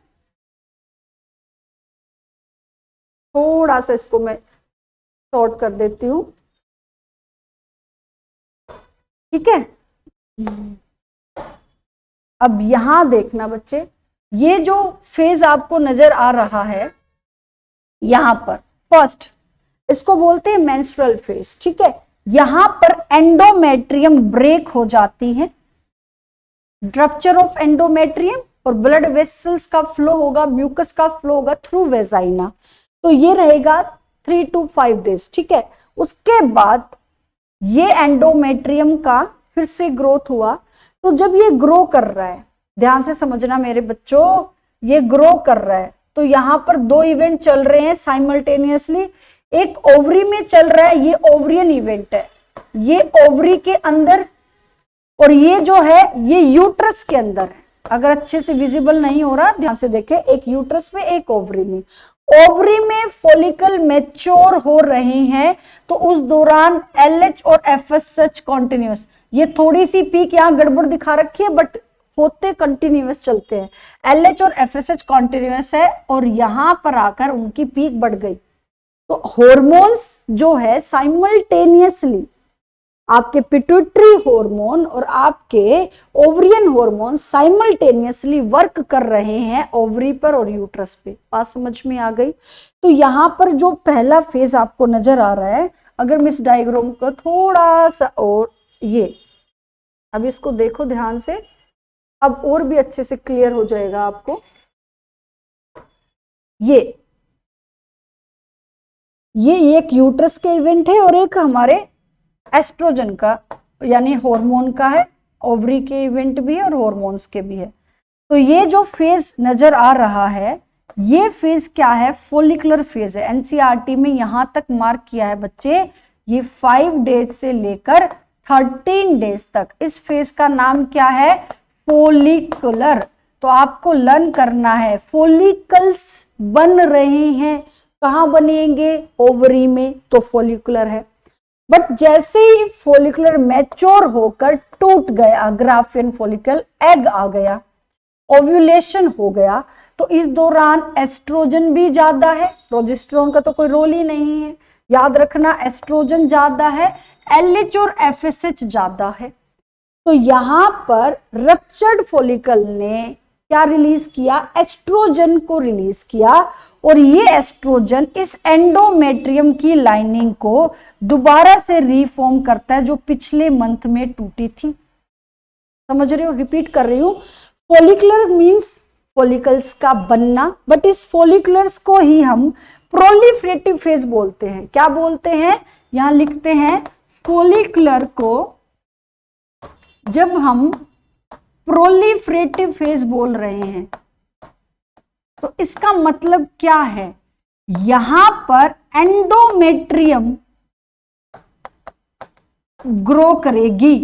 थोड़ा सा इसको मैं शॉर्ट कर देती हूं, ठीक है। अब यहां देखना बच्चे, ये जो फेज आपको नजर आ रहा है यहां पर फर्स्ट, इसको बोलते हैं मेंस्ट्रुअल फेज, ठीक है। यहां पर एंडोमेट्रियम ब्रेक हो जाती है, रप्चर ऑफ एंडोमेट्रियम और ब्लड वेसल्स का फ्लो होगा, म्यूकस का फ्लो होगा थ्रू वेजाइना। तो ये रहेगा 3 to 5 डेज, ठीक है। उसके बाद ये एंडोमेट्रियम का फिर से ग्रोथ हुआ। तो जब ये ग्रो कर रहा है, ध्यान से समझना मेरे बच्चों, ये ग्रो कर रहा है तो यहां पर 2 इवेंट चल रहे हैं साइमल्टेनियसली। एक ओवरी में चल रहा है, ये ओवरियन इवेंट है, ये ओवरी के अंदर, और ये जो है ये यूट्रस के अंदर है। अगर अच्छे से विजिबल नहीं हो रहा, ध्यान से देखें, एक यूट्रस में एक ओवरी में। ओवरी में फॉलिकल मैच्योर हो रहे हैं तो उस दौरान LH और FSH कॉन्टिन्यूस, ये थोड़ी सी पीक यहाँ गड़बड़ दिखा रखी है बट होते कंटिन्यूस चलते हैं। LH और FSH कॉन्टिन्यूस है और यहां पर आकर उनकी पीक बढ़ गई। तो हॉर्मोन्स जो है साइमल्टेनियसली, आपके पिट्यूटरी हार्मोन और आपके ओवरियन हार्मोन साइमल्टेनियसली वर्क कर रहे हैं ओवरी पर और यूट्रस पे। बात समझ में आ गई? तो यहां पर जो पहला फेज आपको नजर आ रहा है, अगर मैं इस डायग्राम को थोड़ा सा और ये, अब इसको देखो ध्यान से, अब और भी अच्छे से क्लियर हो जाएगा आपको। ये एक यूट्रस के इवेंट है और एक हमारे एस्ट्रोजन का यानी हार्मोन का है। ओवरी के इवेंट भी है और हार्मोन्स के भी है। तो ये जो फेज नजर आ रहा है, ये फेज क्या है? फॉलिकुलर फेज है। एनसीईआरटी में यहां तक मार्क किया है बच्चे, ये 5 डेज से लेकर 13 डेज तक। इस फेज का नाम क्या है? फॉलिकुलर। तो आपको लर्न करना है, फॉलिकल्स बन रहे हैं, कहां बनेंगे? ओवरी में, तो फॉलिकुलर है। बट जैसे ही फॉलिकुलर मैच्योर होकर टूट गया, ग्राफियन फॉलिकल, एग आ गया, ओव्यूलेशन हो गया, तो इस दौरान एस्ट्रोजन भी ज्यादा है, प्रोजेस्टेरोन का तो कोई रोल ही नहीं है। याद रखना, एस्ट्रोजन ज्यादा है, LH और FSH ज्यादा है। तो यहां पर रप्चर्ड फॉलिकल ने क्या रिलीज किया? एस्ट्रोजन को रिलीज किया और ये एस्ट्रोजन इस एंडोमेट्रियम की लाइनिंग को दोबारा से रीफॉर्म करता है जो पिछले मंथ में टूटी थी। समझ रहे हो? रिपीट कर रही हूं, फॉलिकुलर मींस फॉलिकल्स का बनना, बट इस फॉलिकुलर्स को ही हम प्रोलिफरेटिव फेज बोलते हैं। क्या बोलते हैं? यहां लिखते हैं फॉलिकुलर को जब हम प्रोलिफरेटिव फेज बोल रहे हैं तो इसका मतलब क्या है? यहां पर एंडोमेट्रियम ग्रो करेगी।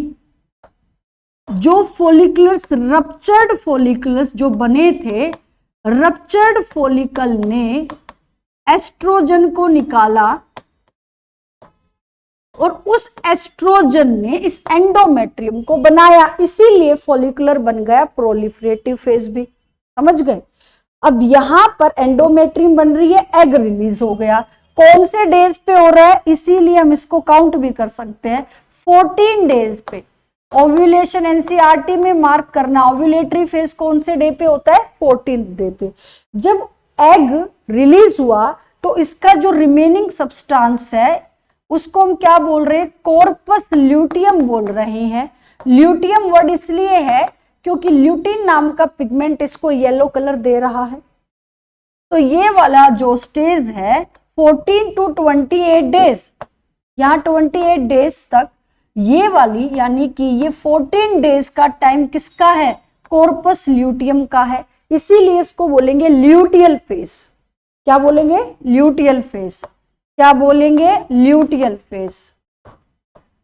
जो फॉलिकुलर्स, रप्चर्ड फॉलिकुलर्स जो बने थे, रप्चर्ड फॉलिकल ने एस्ट्रोजन को निकाला और उस एस्ट्रोजन ने इस एंडोमेट्रियम को बनाया, इसीलिए फॉलिकुलर बन गया, प्रोलिफरेटिव फेज भी। समझ गए? अब यहां पर एंडोमेट्रियम बन रही है, एग रिलीज हो गया। कौन से डेज पे हो रहा है? इसीलिए हम इसको काउंट भी कर सकते हैं, 14 डेज पे। ओव्यूलेशन एनसीईआरटी में मार्क करना, ओव्यूलेटरी फेज कौन से डे पे होता है? 14 डे पे। जब एग रिलीज हुआ तो इसका जो रिमेनिंग सब्सटेंस है उसको हम क्या बोल रहे हैं? कॉर्पस ल्यूटियम बोल रहे हैं। ल्यूटियम वर्ड इसलिए है क्योंकि ल्यूटिन नाम का पिगमेंट इसको येलो कलर दे रहा है। तो ये वाला जो स्टेज है 14 to 28 डेज, यहाँ 28 डेज तक ये वाली, यानी कि ये 14 डेज का टाइम किसका है? कॉर्पस ल्यूटियम का है। इसीलिए इसको बोलेंगे ल्यूटियल फेज। क्या बोलेंगे? Luteal phase. क्या बोलेंगे? Luteal phase.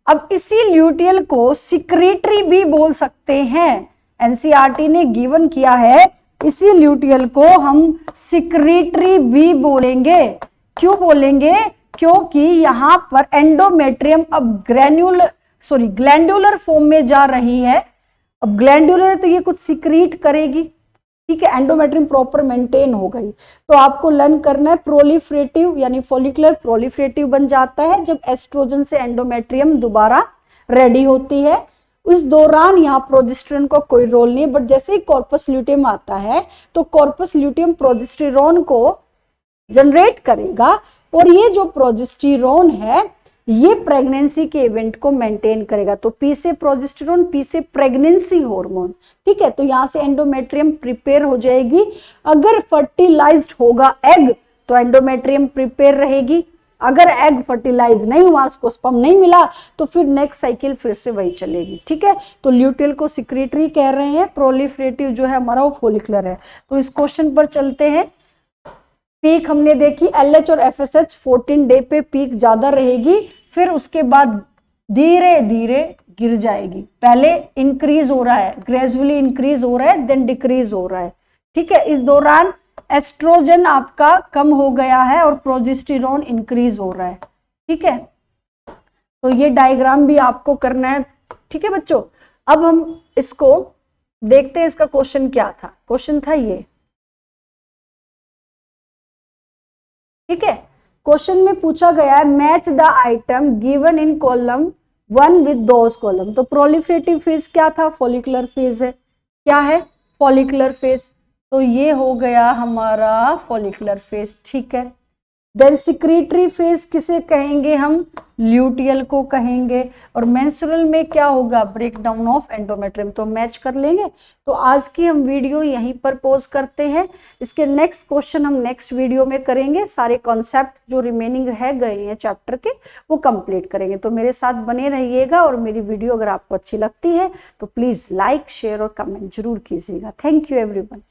अब इसी ल्यूटियल को सिक्रीटरी भी बोल सकते हैं। एनसीईआरटी ने गिवन किया है, इसी ल्यूटियल को हम सिक्रीटरी भी बोलेंगे। क्यों बोलेंगे? क्योंकि यहां पर एंडोमेट्रियम अब ग्लैंडुलर फॉर्म में जा रही है। अब ग्लैंडुलर तो ये कुछ सिक्रीट करेगी, ठीक है, एंडोमेट्रियम प्रॉपर मेंटेन हो गई। तो आपको लर्न करना है प्रोलिफरेटिव, यानी फॉलिकुलर प्रोलिफरेटिव बन जाता है जब एस्ट्रोजन से एंडोमेट्रियम दोबारा रेडी होती है। इस दौरान यहाँ प्रोजेस्टेरोन का कोई रोल नहीं है, बट जैसे ही कॉर्पस ल्यूटियम आता है तो कॉर्पस ल्यूटियम प्रोजेस्टेरोन को जनरेट करेगा और ये जो प्रोजेस्टेरोन है ये प्रेगनेंसी के इवेंट को मेंटेन करेगा। तो पी से प्रोजेस्टेरोन, पी से प्रेगनेंसी हार्मोन, ठीक है। तो यहाँ से एंडोमेट्रियम प्रिपेयर हो जाएगी। अगर फर्टिलाइज्ड होगा एग तो एंडोमेट्रियम प्रिपेयर रहेगी। अगर एग फर्टिलाइज नहीं हुआ, उसको स्पर्म नहीं मिला, तो फिर नेक्स्ट साइकिल फिर से वही चलेगी, ठीक है। तो ल्यूटेल को सिक्रेटरी कह रहे हैं, प्रोलिफरेटिव जो है हमारा वो फोलिकुलर है। तो इस क्वेश्चन पर चलते हैं। पीक हमने देखी LH और FSH 14 डे पे पीक ज्यादा रहेगी, फिर उसके बाद धीरे धीरे गिर जाएगी। पहले इंक्रीज हो रहा है, ग्रेजुअली इंक्रीज हो रहा है, देन डिक्रीज हो रहा है, ठीक है। इस दौरान एस्ट्रोजन आपका कम हो गया है और प्रोजेस्टेरोन इंक्रीज हो रहा है, ठीक है। तो ये डायग्राम भी आपको करना है, ठीक है बच्चों। अब हम इसको देखते हैं, इसका क्वेश्चन क्या था। क्वेश्चन था ये, ठीक है। क्वेश्चन में पूछा गया है match the item given in column 1 with those column. तो प्रोलिफरेटिव फेज क्या था, फॉलिकुलर फेज है। क्या है, फॉलिकुलर फेज। तो ये हो गया हमारा फॉलिकुलर फेज, ठीक है। देन सिक्रीटरी फेज किसे कहेंगे हम, ल्यूटियल को कहेंगे। और मेंस्ट्रुअल में क्या होगा, ब्रेकडाउन ऑफ एंडोमेट्रियम। तो मैच कर लेंगे। तो आज की हम वीडियो यहीं पर पॉज करते हैं। इसके नेक्स्ट क्वेश्चन हम नेक्स्ट वीडियो में करेंगे। सारे कॉन्सेप्ट जो रिमेनिंग रह गए हैं चैप्टर के वो कंप्लीट करेंगे। तो मेरे साथ बने रहिएगा और मेरी वीडियो अगर आपको अच्छी लगती है तो प्लीज लाइक, शेयर और कमेंट जरूर कीजिएगा। Thank you everyone.